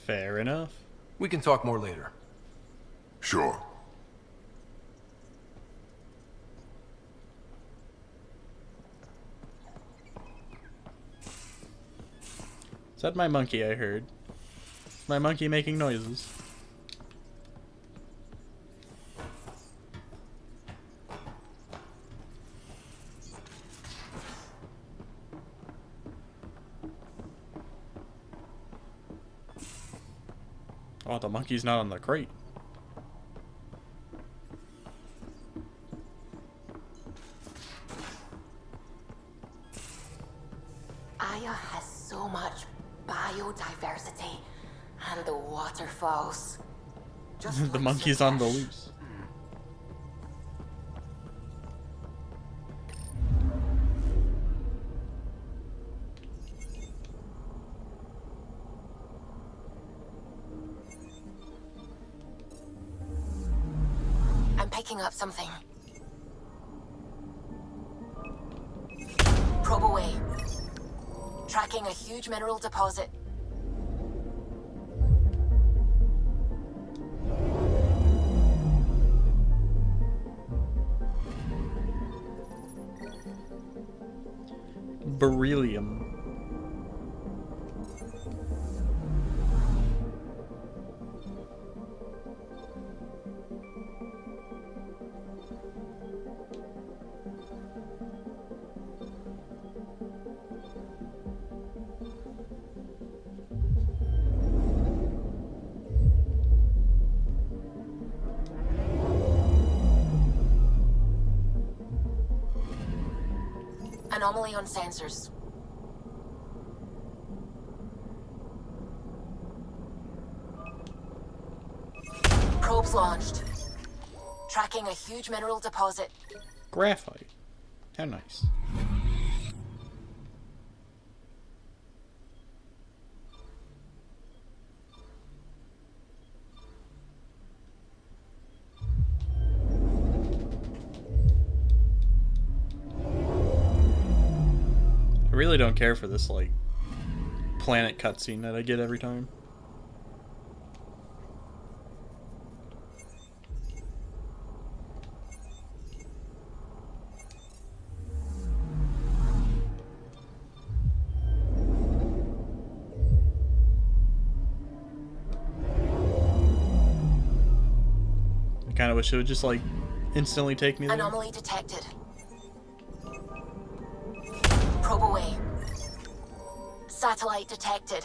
Fair enough. We can talk more later. Sure. Is that my monkey I heard? My monkey making noises. Oh, the monkey's not on the crate. Aya has so much biodiversity and the waterfalls. The monkey's on the loose. I'm picking up something. Probe away. Tracking a huge mineral deposit. beryllium. Anomaly on sensors. Probes launched. Tracking a huge mineral deposit. Graphite. How nice. I really don't care for this, like, planet cutscene that I get every time. I kind of wish it would just, like, instantly take me there. Anomaly detected. Probe away. Satellite detected.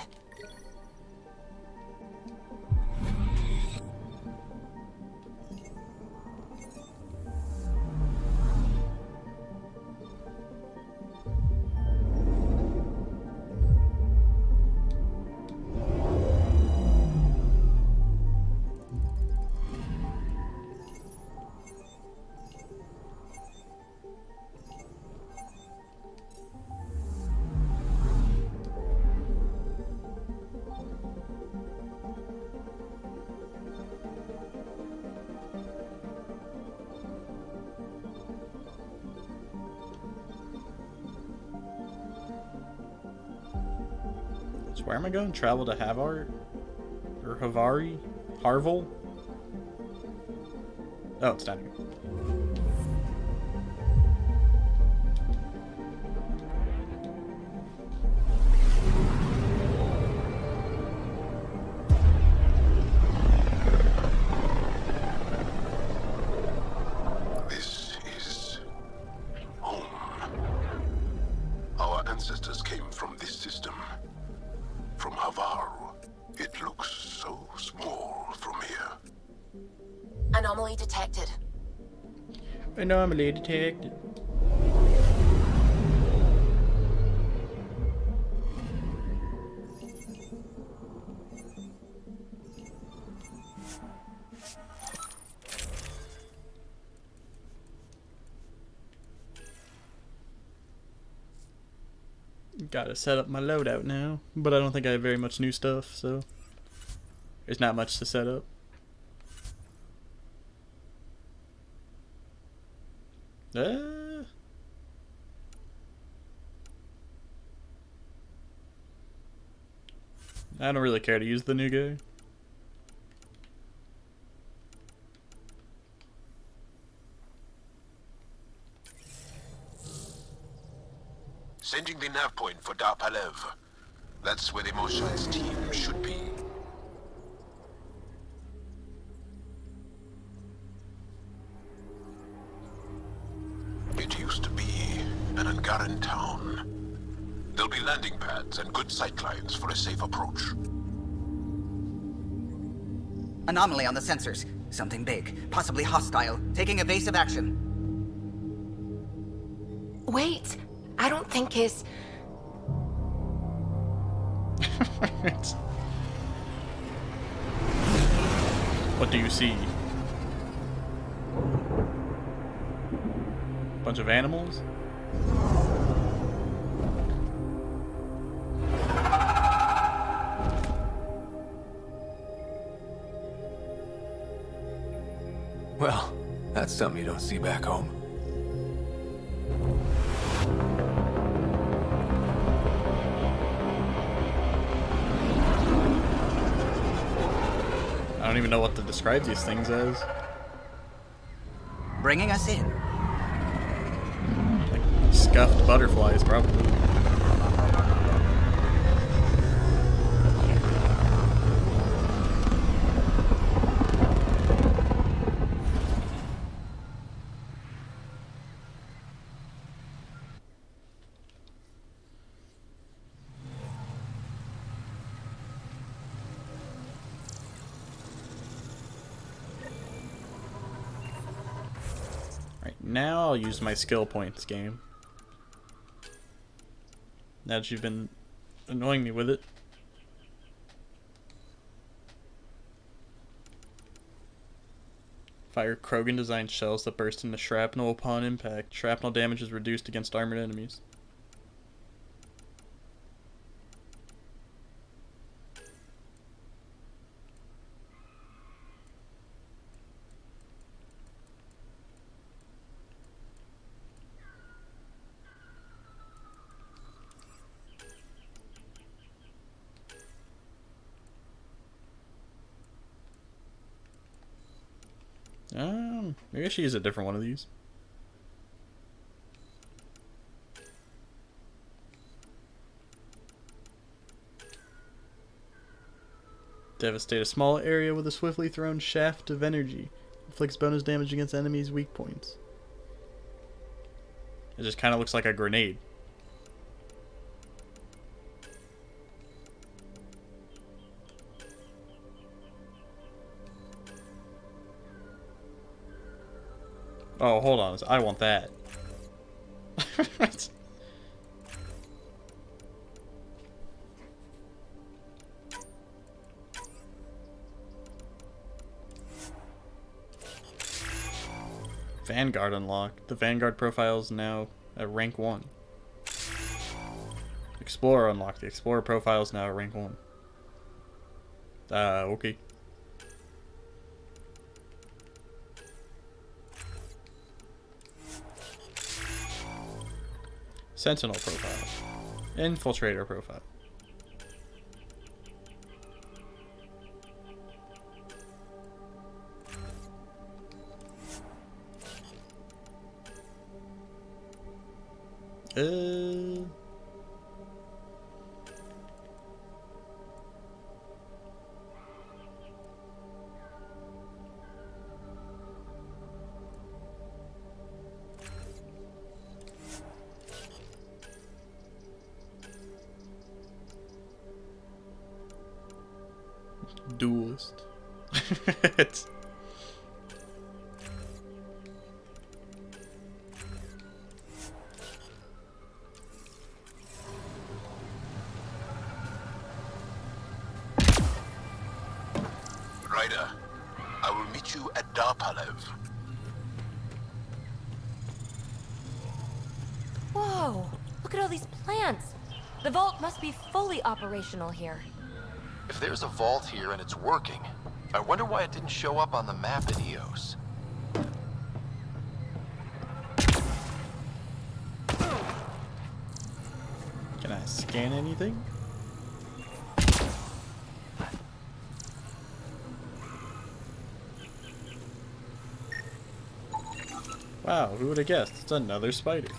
So where am I going? Travel to Havar? Or Havari? Harvel? Oh, it's down here. This is home. Our ancestors came from this system. From Havar. It looks so small from here. Anomaly detected. Anomaly detected. Gotta set up my loadout now, but I don't think I have very much new stuff, so there's not much to set up. I don't really care to use the new guy. Sending the nav point for Dar Palev. That's where the Mosha's team should be. It used to be an Angaran town. There'll be landing pads and good sightlines for a safe approach. Anomaly on the sensors. Something big, possibly hostile, taking evasive action. Wait, I don't think his... What do you see? Bunch of animals? Well, that's something you don't see back home. I don't even know what to describe these things as. Bringing us in. Like scuffed butterflies, probably. now I'll use my skill points, game. Now that you've been annoying me with it. Fire Krogan designed shells that burst into shrapnel upon impact. Shrapnel damage is reduced against armored enemies. Maybe I should use a different one of these. Devastate a small area with a swiftly thrown shaft of energy. Inflicts bonus damage against enemies' weak points. It just kind of looks like a grenade. Oh, hold on. I want that. Vanguard unlocked. The Vanguard profile is now at rank 1. Explorer unlocked. The Explorer profile is now at rank 1. Okay. Sentinel profile. Infiltrator profile. Duelist. It's Ryder, I will meet you at Darpalev. Whoa! Look at all these plants! The vault must be fully operational here. If there's a vault here and it's working, I wonder why it didn't show up on the map in EOS. Can I scan anything? Wow, who would have guessed? It's another spider.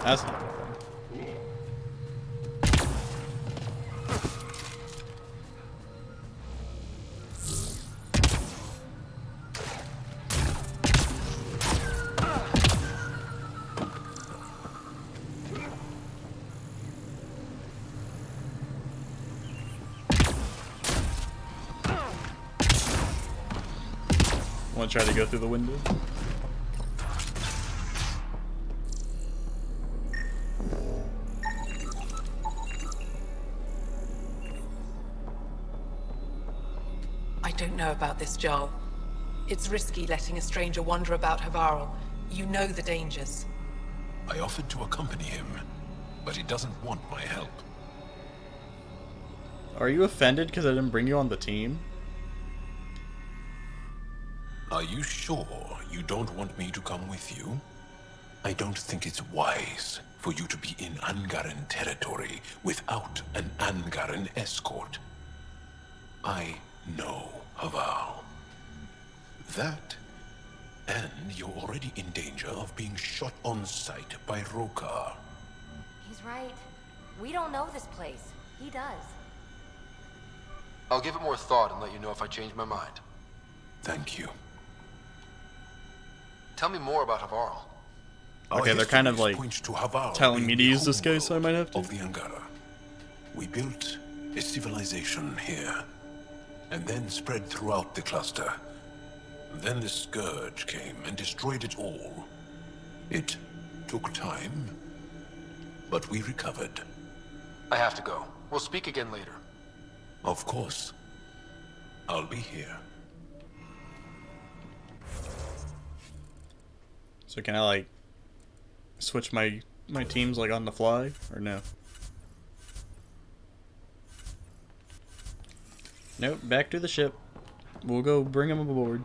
That's not fun. Want to try to go through the window? I don't know about this, Joel. It's risky letting a stranger wander about Havarl. You know the dangers. I offered to accompany him, but he doesn't want my help. Are you offended because I didn't bring you on the team? Are you sure you don't want me to come with you? I don't think it's wise for you to be in Angaran territory without an Angaran escort. I know Havarl. That, and you're already in danger of being shot on sight by Rokar. He's right. We don't know this place. He does. I'll give it more thought and let you know if I change my mind. Thank you. Tell me more about Havarl. Okay, they're kind of like telling me to use this guy, so I might have to. Of the Angara. We built a civilization here, and then spread throughout the cluster. Then the Scourge came and destroyed it all. It took time, but we recovered. I have to go. We'll speak again later. Of course. I'll be here. So can I like switch my teams like on the fly or no? Nope, back to the ship. We'll go bring him aboard.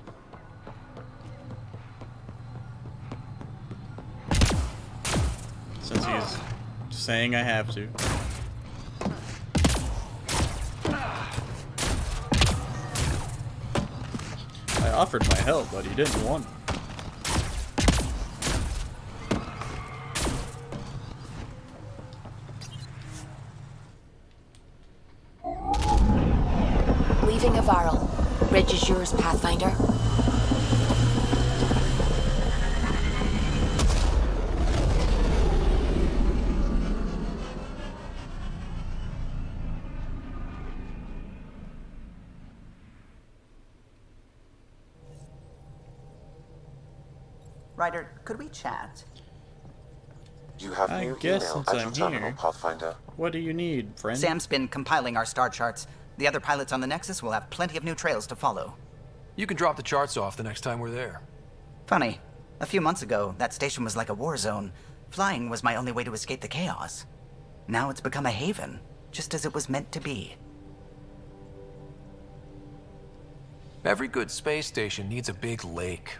Since he's saying I have to. I offered my help, but he didn't want it. Leaving Havarl. Bridge is yours, Pathfinder. Ryder, could we chat? You have I new guess email since at I'm your terminal, here. Pathfinder. What do you need, friend? Sam's been compiling our star charts. The other pilots on the Nexus will have plenty of new trails to follow. You can drop the charts off the next time we're there. Funny. A few months ago, that station was like a war zone. Flying was my only way to escape the chaos. Now it's become a haven, just as it was meant to be. Every good space station needs a big lake.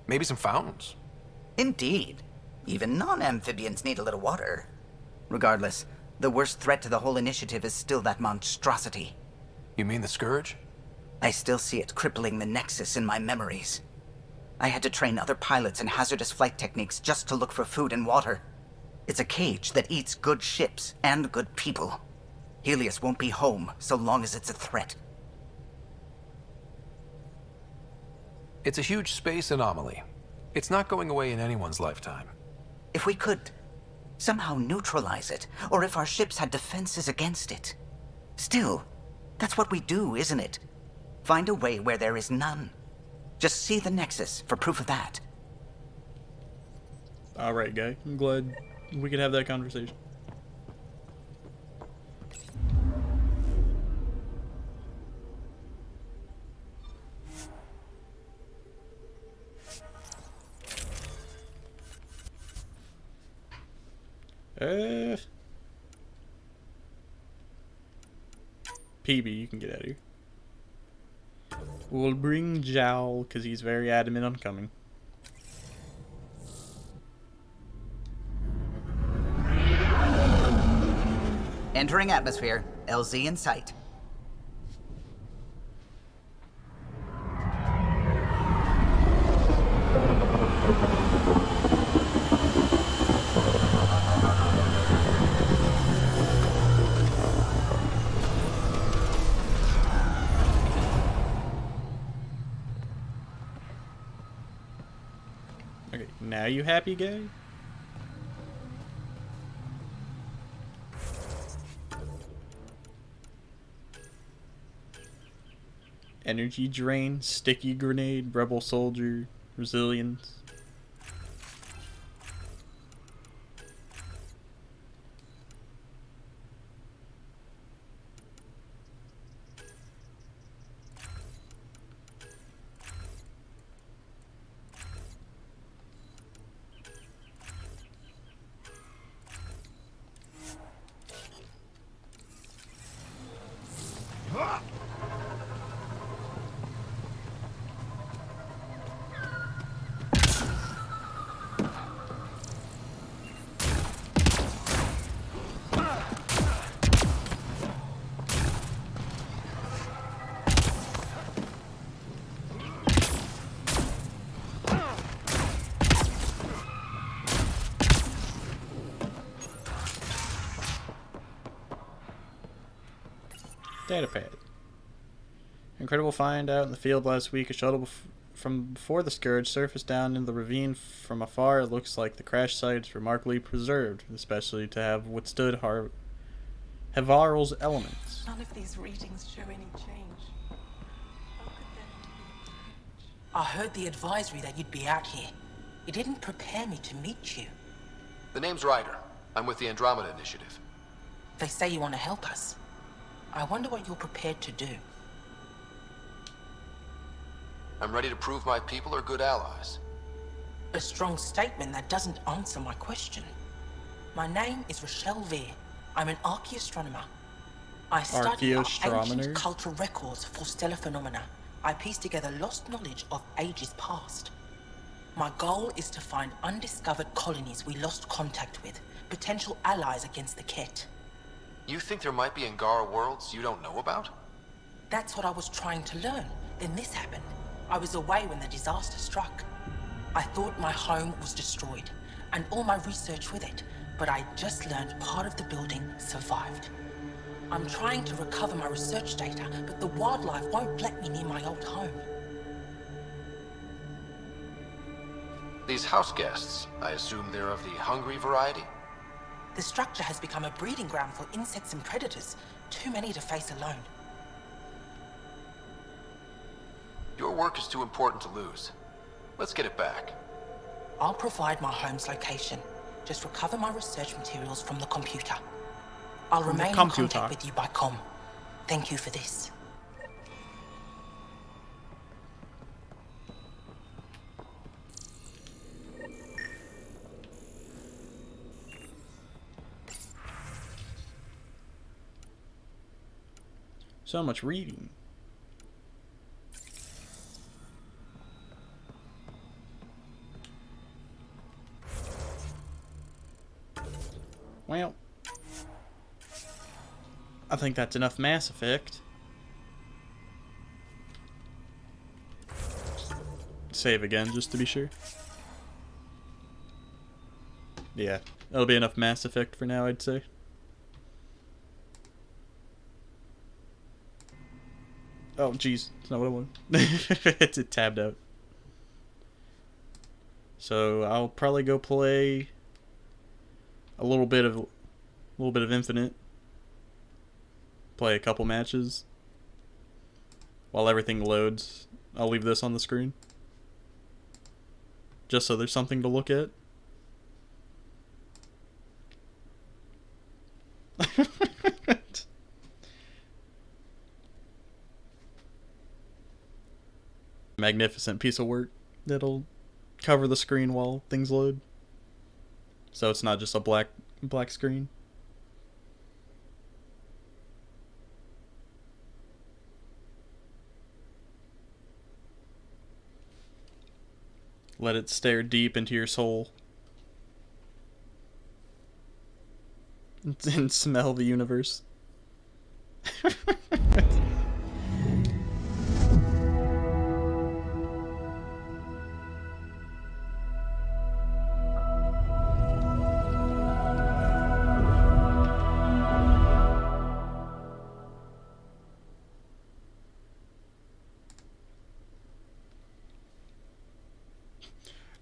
Maybe some fountains. Indeed. Even non-amphibians need a little water. Regardless, the worst threat to the whole initiative is still that monstrosity. You mean the Scourge? I still see it crippling the Nexus in my memories. I had to train other pilots in hazardous flight techniques just to look for food and water. It's a cage that eats good ships and good people. Helios won't be home so long as it's a threat. It's a huge space anomaly. It's not going away in anyone's lifetime. If we could somehow neutralize it, or if our ships had defenses against it. Still, that's what we do, isn't it? Find a way where there is none. Just see the Nexus for proof of that. Alright, guy. I'm glad we could have that conversation. PB, you can get out of here. We'll bring Jowl, because he's very adamant on coming. Entering atmosphere. LZ in sight. Okay, now you happy, guy? Energy drain, sticky grenade, rebel soldier, resilience. Data pad. Incredible find out in the field last week. A shuttle from before the Scourge surfaced down in the ravine from afar, it looks like the crash site is remarkably preserved, especially to have withstood Havarl's elements. None of these readings show any change. I heard the advisory that you'd be out here. It didn't prepare me to meet you. The name's Ryder. I'm with the Andromeda Initiative. They say you want to help us. I wonder what you're prepared to do. I'm ready to prove my people are good allies. A strong statement that doesn't answer my question. My name is Rochelle Veer. I'm an archaeoastronomer. I study ancient cultural records for stellar phenomena. I piece together lost knowledge of ages past. My goal is to find undiscovered colonies we lost contact with, potential allies against the Ket. You think there might be Angara worlds you don't know about? That's what I was trying to learn. Then this happened. I was away when the disaster struck. I thought my home was destroyed, and all my research with it, but I just learned part of the building survived. I'm trying to recover my research data, but the wildlife won't let me near my old home. These house guests, I assume they're of the hungry variety? The structure has become a breeding ground for insects and predators, too many to face alone. Your work is too important to lose. Let's get it back. I'll provide my home's location. Just recover my research materials from the computer. I'll remain in contact with you by comm. Thank you for this. So much reading. Well, I think that's enough Mass Effect. Save again, just to be sure. Yeah, that'll be enough Mass Effect for now, I'd say. Oh, jeez, that's not what I wanted. It's tabbed out. So I'll probably go play a little bit of Infinite. Play a couple matches. While everything loads, I'll leave this on the screen. Just so there's something to look at. Magnificent piece of work that'll cover the screen while things load. So it's not just a black screen. Let it stare deep into your soul. And smell the universe.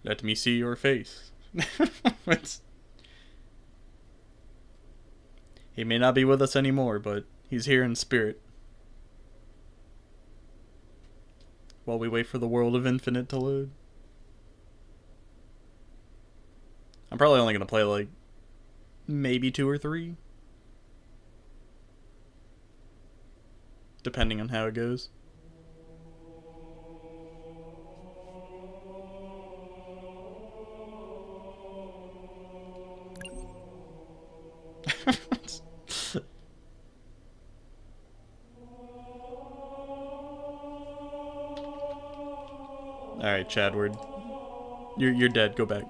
Let me see your face. He may not be with us anymore, but he's here in spirit. While we wait for the world of Infinite to load. I'm probably only going to play like maybe 2 or 3. Depending on how it goes. Alright, Chadward. You're dead. Go back.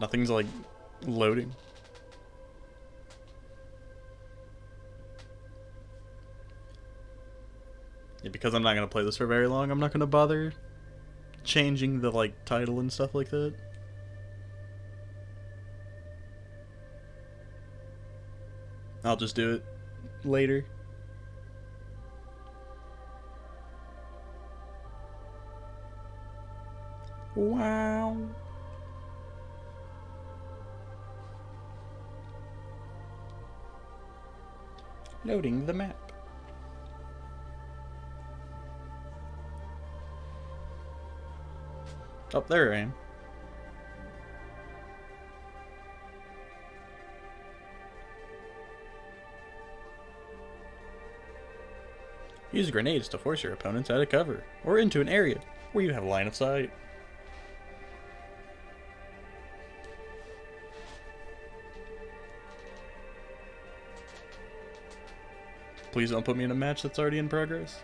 Nothing's like loading. Yeah, because I'm not gonna play this for very long, I'm not gonna bother changing the like title and stuff like that. I'll just do it later. Wow. Loading the map. Oh, there I am. Use grenades to force your opponents out of cover, or into an area where you have line of sight. Please don't put me in a match that's already in progress.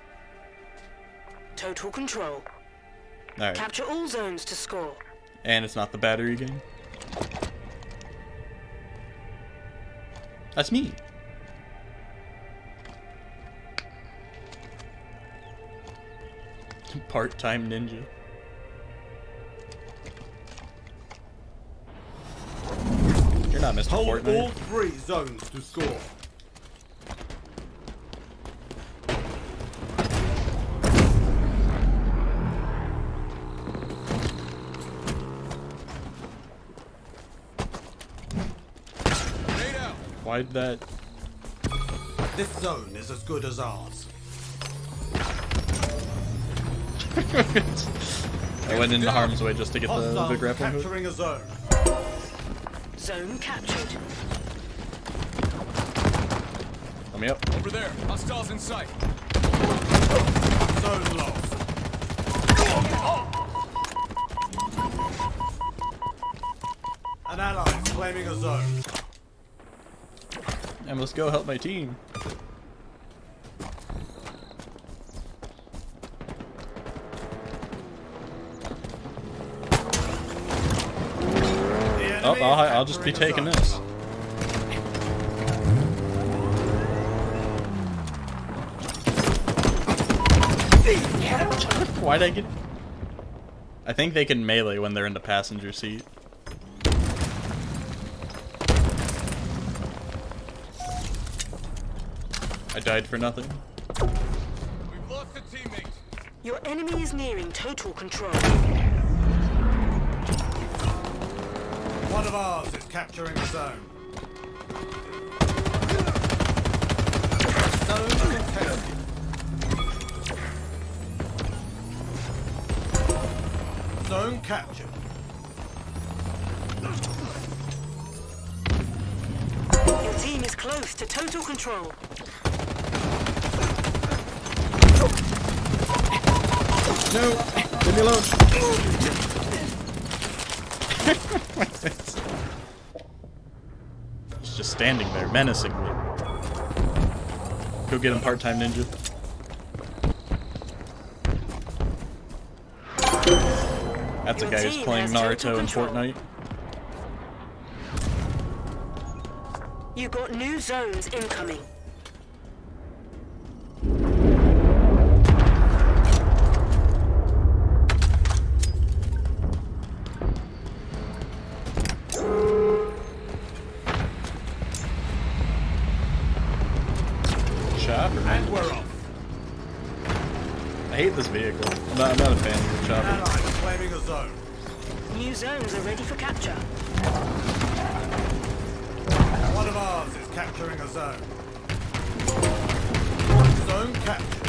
Total control. Alright. Capture all zones to score. And it's not the battery game. That's me. Part-time ninja. You're not Mr. Hold Fortnite. all 3 zones to score. Why'd that? This zone is as good as ours. I went into harm's way just to get the grappling hook. Capturing a zone. Zone captured. Let me up. Over there. Hostiles in sight. Zone lost. An ally is claiming a zone. I must go help my team. Oh, I'll just be taking this. Why'd I get... I think they can melee when they're in the passenger seat. I died for nothing. We've lost a teammate. Your enemy is nearing total control. One of ours is capturing the zone. Zone contested. Zone captured. Your team is close to total control. No! Leave me alone! He's just standing there menacingly. Go get him, part-time ninja. That's a guy who's playing Naruto in Fortnite. You got new zones incoming. Chopper. And we're off. I hate this vehicle. I'm not a fan of the chopper. Allies claiming a zone. New zones are ready for capture. One of ours is capturing a zone. Zone captured.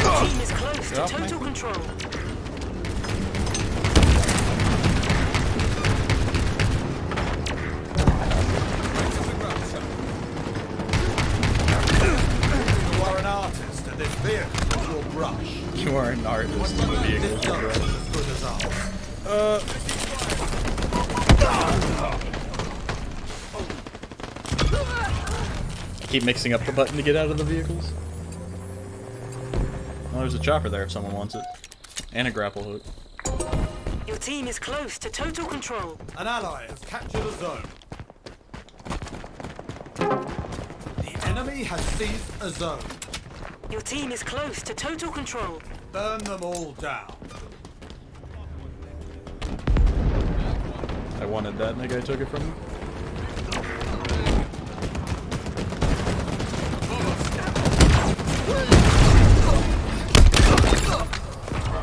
The team is close to total control. You are an artist, and this vehicle is your brush. You are an artist in the vehicle. This zone is as good as ours. I keep mixing up the button to get out of the vehicles. Oh, there's a chopper there if someone wants it. And a grapple hook. Your team is close to total control. An ally has captured a zone. The enemy has seized a zone. Your team is close to total control. Burn them all down. I wanted that, and the guy took it from me.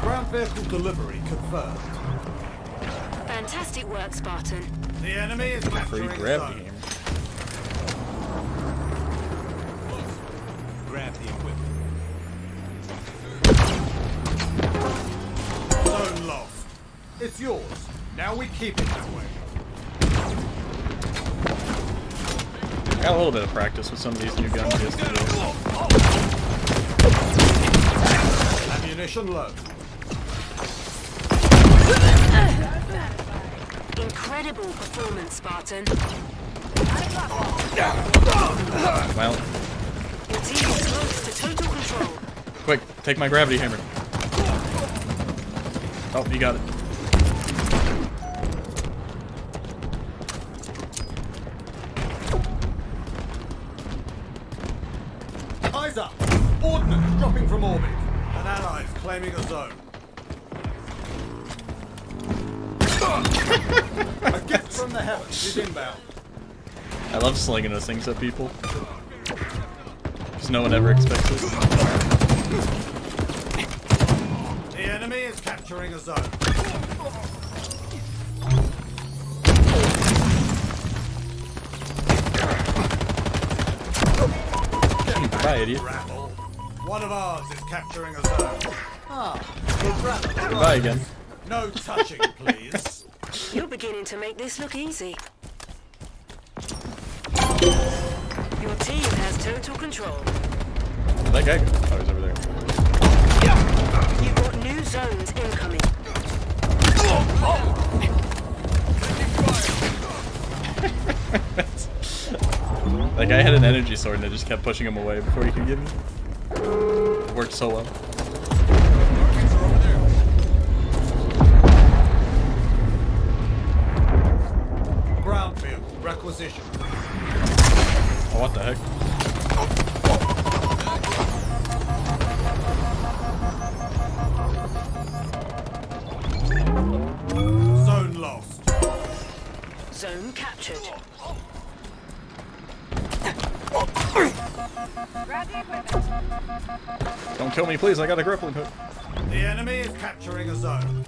Ground vehicle delivery confirmed. Fantastic work, Spartan. The enemy is capturing Free a gravity zone. hammer. Grab the equipment. Zone lost. It's yours. Now we keep it that way. I got a little bit of practice with some of these new guns yesterday. Ammunition low. Incredible performance, Spartan. Well, Your team is close to total control. quick, take my gravity hammer. Oh, you got it. Eyes up! Ordnance dropping from orbit. An ally is claiming a zone. A gift from the heavens is inbound. I love slinging those things at people. Because no one ever expects it. The enemy is capturing a zone. Bye, idiot. Rabble. One of ours is capturing a zone. Ah, good rabble. Goodbye again. No touching, please. You're beginning to make this look easy. Your team has total control. Where'd that guy go? Oh, he's over there. You've got new zones incoming. That guy had an energy sword and I just kept pushing him away before he could get me. It worked so well. Ground vehicle requisition. Oh, what the heck? Zone lost. Zone captured. Don't kill me, please. I got a grappling hook. The enemy is capturing a zone.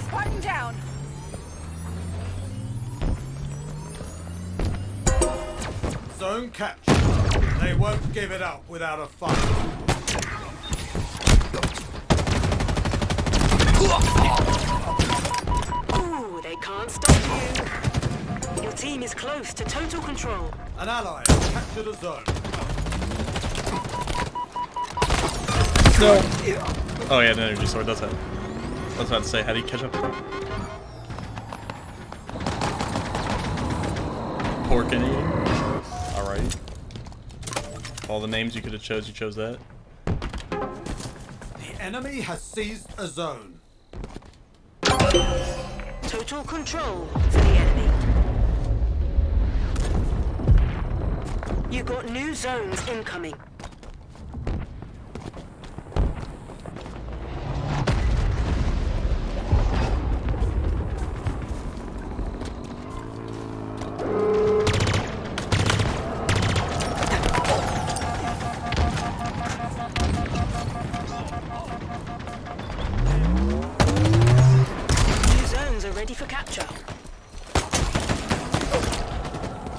Squatting down. Zone captured. They won't give it up without a fight. Ooh, they can't stop you. Your team is close to total control. An ally has captured a zone. No. Oh, he had an energy sword. That's it. I was about to say, how do you catch up? Pork and eating. Alright. All the names you could have chose, you chose that. The enemy has seized a zone. Total control for the enemy. You've got new zones incoming. New zones are ready for capture.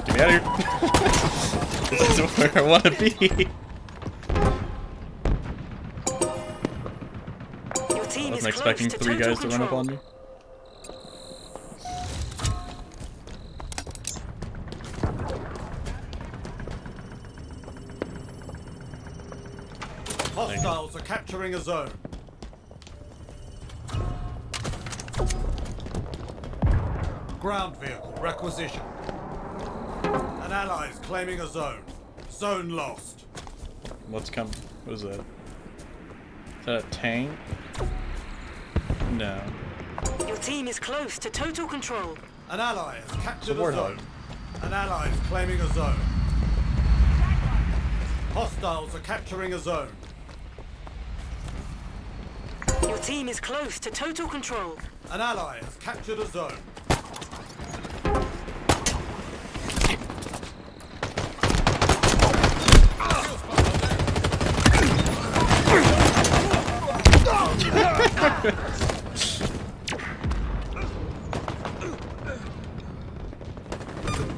Get me out of here. This is where I want to be. Your team I wasn't is expecting close to 3 total guys to run up control. on me. Hostiles are capturing a zone. Ground vehicle requisition. An ally is claiming a zone. Zone lost. What's coming? What is that? Is that a tank? No. Your team is close to total control. An ally has captured a Warthog. zone. An ally is claiming a zone. Hostiles are capturing a zone. Your team is close to total control. An ally has captured a zone.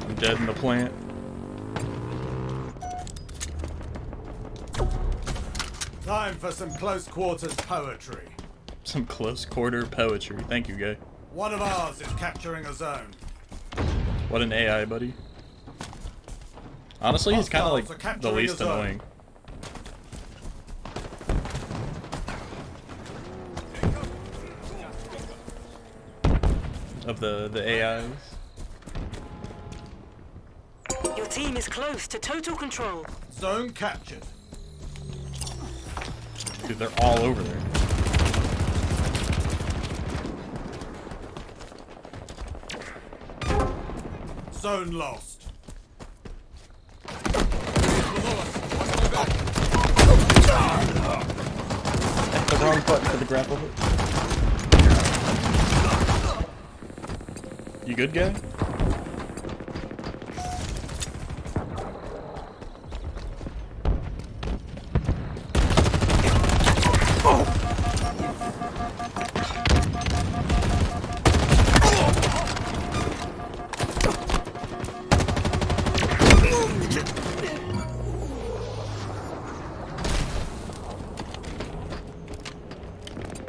I'm dead in the plant. Time for some close quarters poetry. Some close quarter poetry. Thank you, guy. One of ours is capturing a zone. What an AI, buddy. Honestly, he's kind of Hostiles are like the capturing least a zone. annoying. Of the AIs. Your team is close to total control. Zone captured. Dude, they're all over there. Zone lost. The wrong button for the grapple hook. You good, guy?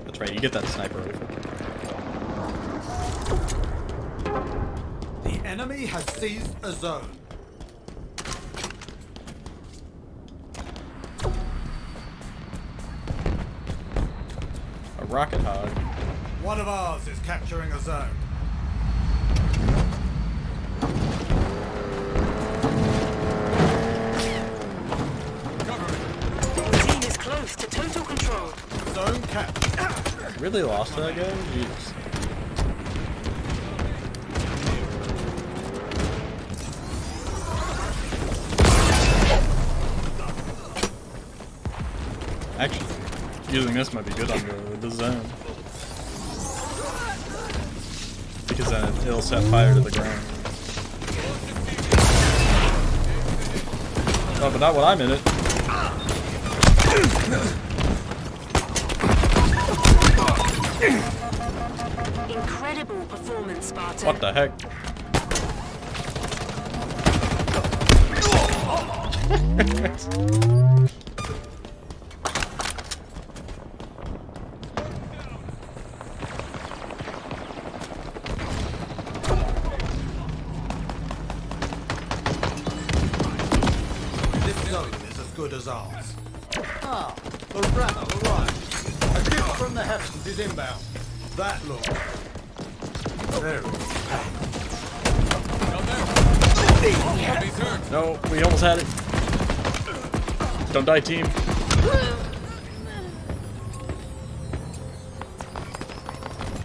That's right, you get that sniper rifle. The enemy has seized a zone. A rocket hog. One of ours is capturing a zone. Your team is close to total control. Zone captured. Really lost to that guy? Jeez. Actually, using this might be good on the zone. Because then it'll set fire to the ground. Oh, but not when I'm in it. Incredible performance, Spartan. What the heck? This zone is as good as ours. Ah, the rat arrived. A gift from the heavens is inbound. That look. Very No, we almost had it. Don't die, team.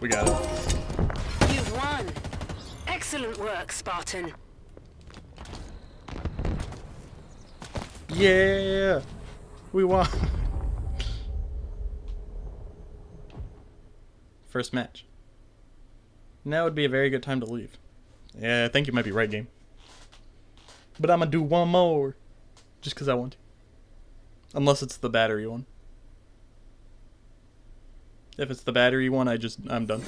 We got it. You've won. Excellent work, Spartan. Yeah, we won. First match. Now would be a very good time to leave. Yeah, I think you might be right, game. But I'm gonna do one more. Just because I want to. Unless it's the battery one. If it's the battery one, I'm done.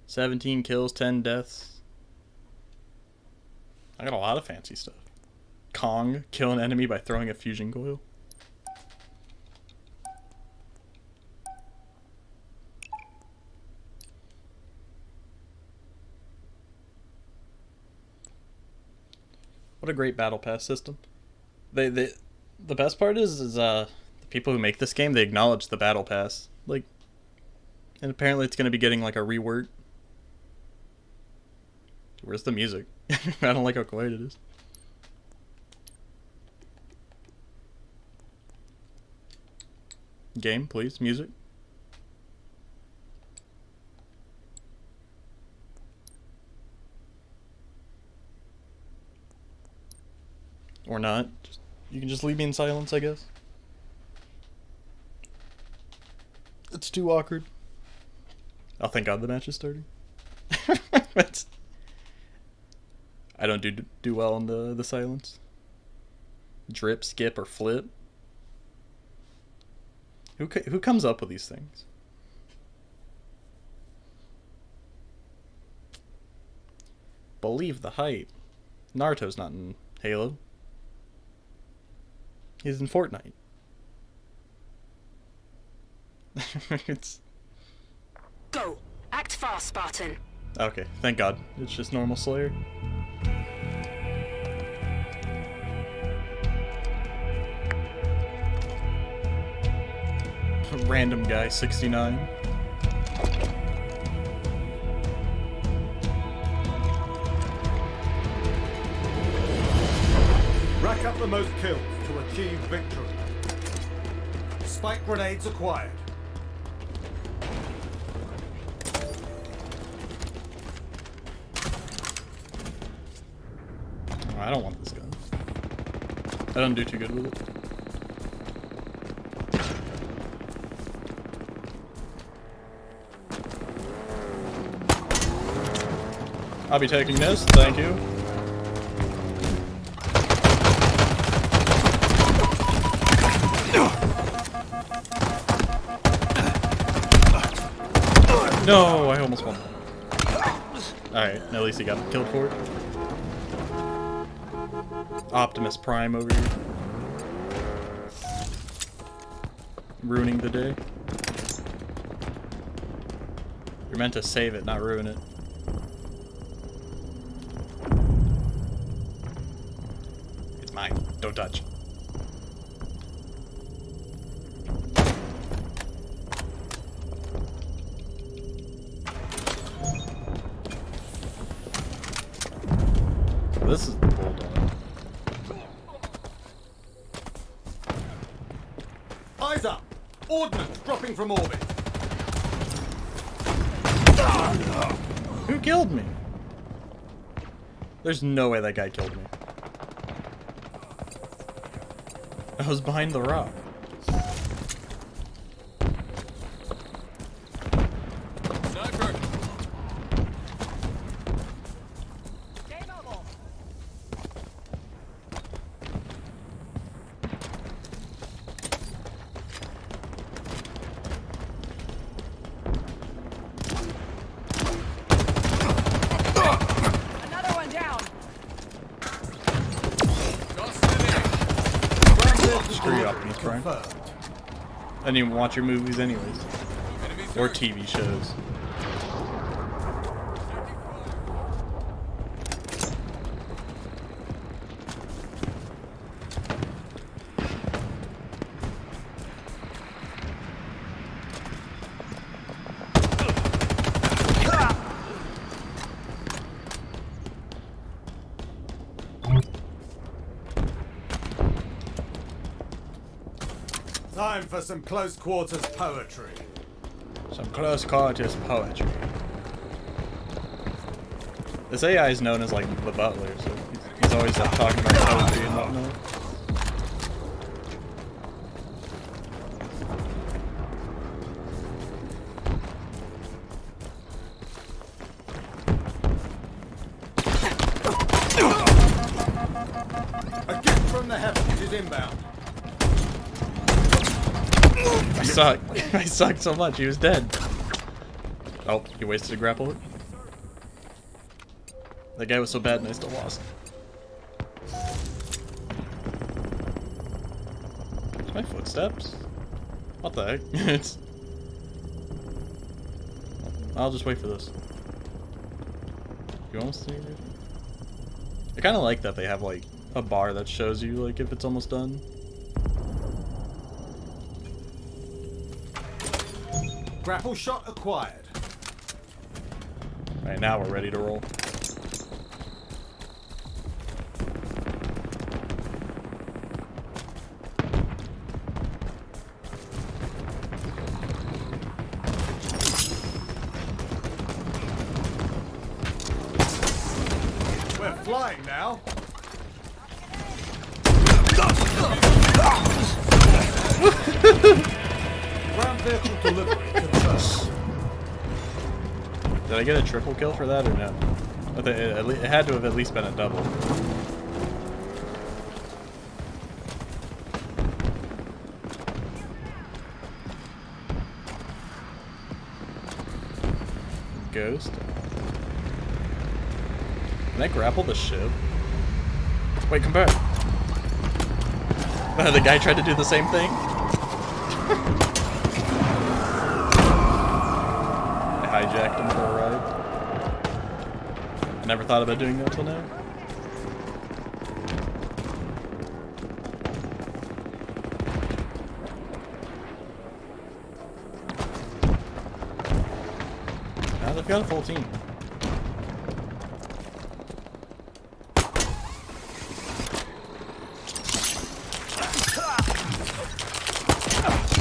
"17 kills, 10 deaths. I got a lot of fancy stuff. Kong, kill an enemy by throwing a fusion coil. What a great battle pass system. The best part is the people who make this game, they acknowledge the battle pass. Like, and apparently it's going to be getting like a rework Where's the music? I don't like how quiet it is. Game, please. Music. Or not. You can just leave me in silence, I guess. It's too awkward. Oh, thank God the match is starting. I don't do well on the silence. Drip, skip, or flip. Who comes up with these things? Believe the hype. Naruto's not in Halo. He's in Fortnite. It's... Go. Act fast, Spartan. Okay, thank God. It's just normal Slayer. Random guy, 69. Rack up the most kills to achieve victory. Spike grenades acquired. Oh, I don't want this gun. I don't do too good with it. I'll be taking this, thank you. No, I almost won. Alright, at least he got killed for it. Optimus Prime over here. Ruining the day. You're meant to save it, not ruin it. It's mine. Don't touch. This is the bulldog. Eyes up! Ordnance dropping from orbit. Who killed me? There's no way that guy killed me. I was behind the rock. I didn't even watch your movies anyways. Or TV shows. Time for some close quarters poetry. Some close quarters poetry. This AI is known as like the butler, so he's always like talking about poetry and whatnot. A gift from the heavens is inbound. I suck. I sucked so much. He was dead. Oh, he wasted a grapple hook. That guy was so bad and I still lost. It's my footsteps. What the heck? It's... I'll just wait for this. You almost see it? I kind of like that they have like a bar that shows you like if it's almost done. Grapple shot acquired. Alright, now we're ready to roll. flying now. Ground vehicle delivery confirmed. Did I get a triple kill for that or no? I think it had to have at least been a double. Ghost. Can I grapple the ship? Wait, come back. The guy tried to do the same thing? I hijacked him for a ride. I never thought about doing that until now. Now they've got a full team.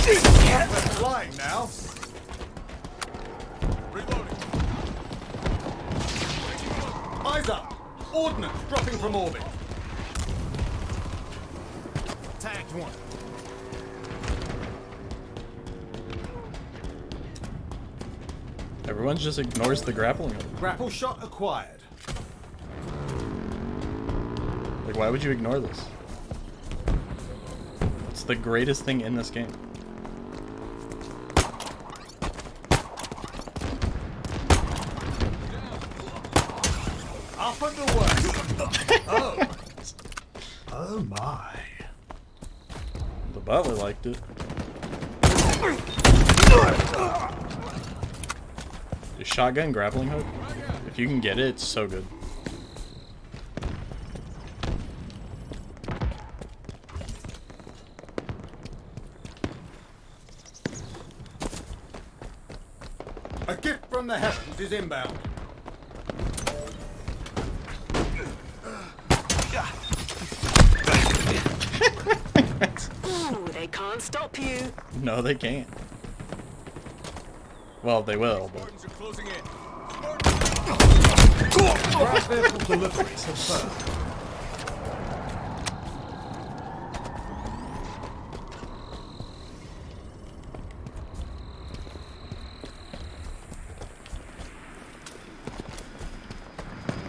We're flying now. Reloading. Eyes up. Ordnance dropping from orbit. Tagged one. Everyone just ignores the grappling. Grapple shot acquired. Like, why would you ignore this? It's the greatest thing in this game. Up and away. Oh. Oh my. The butler liked it. The shotgun grappling hook? If you can get it, it's so good. A gift from the heavens is inbound. Ooh, they can't stop you. No, they can't. Well, they will, but... Ground vehicle delivery confirmed.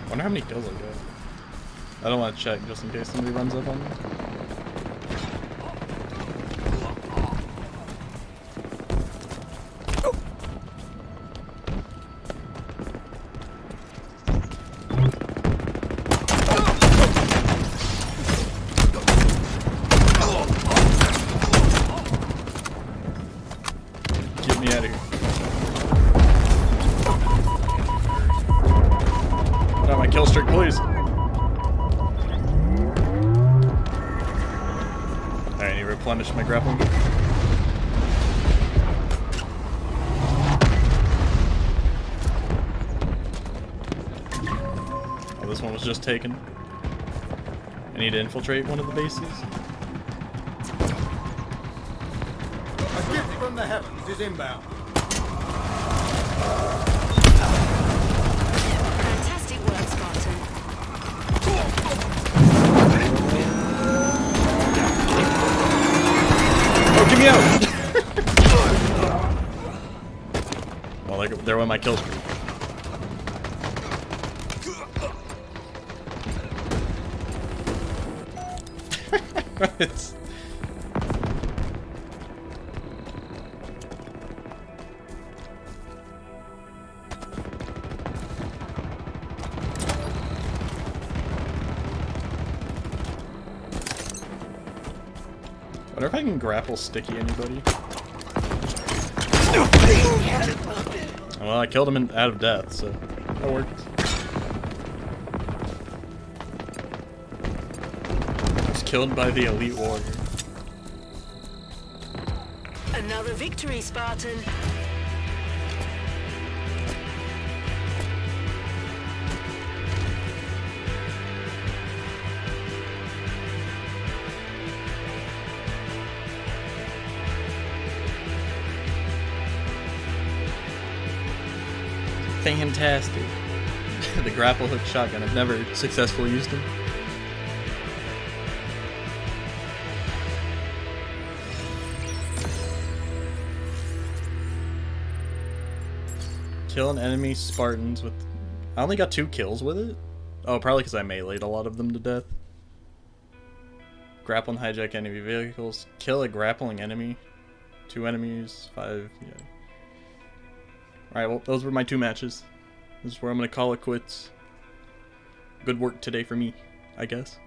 Wonder how many kills I got. I don't want to check just in case somebody runs up on me. Get me out of here. Not my kill streak, please. Alright, I need to replenish my grappling. Oh, this one was just taken. I need to infiltrate one of the bases. A gift from the heavens is inbound. Fantastic work, Spartan. Oh, get me out! Well, there went my kill streak. It's... I wonder if I can grapple sticky anybody. Well, I killed him out of death, so that worked. I was killed by the elite warrior. Another victory, Spartan. Fantastic. The grapple hook shotgun. I've never successfully used them. Kill an enemy Spartans with... I only got 2 kills with it? Oh, probably because I meleeed a lot of them to death. Grapple and hijack enemy vehicles. Kill a grappling enemy. 2 enemies. 5, yeah. Alright, well, those were my 2 matches. This is where I'm going to call it quits. Good work today for me, I guess.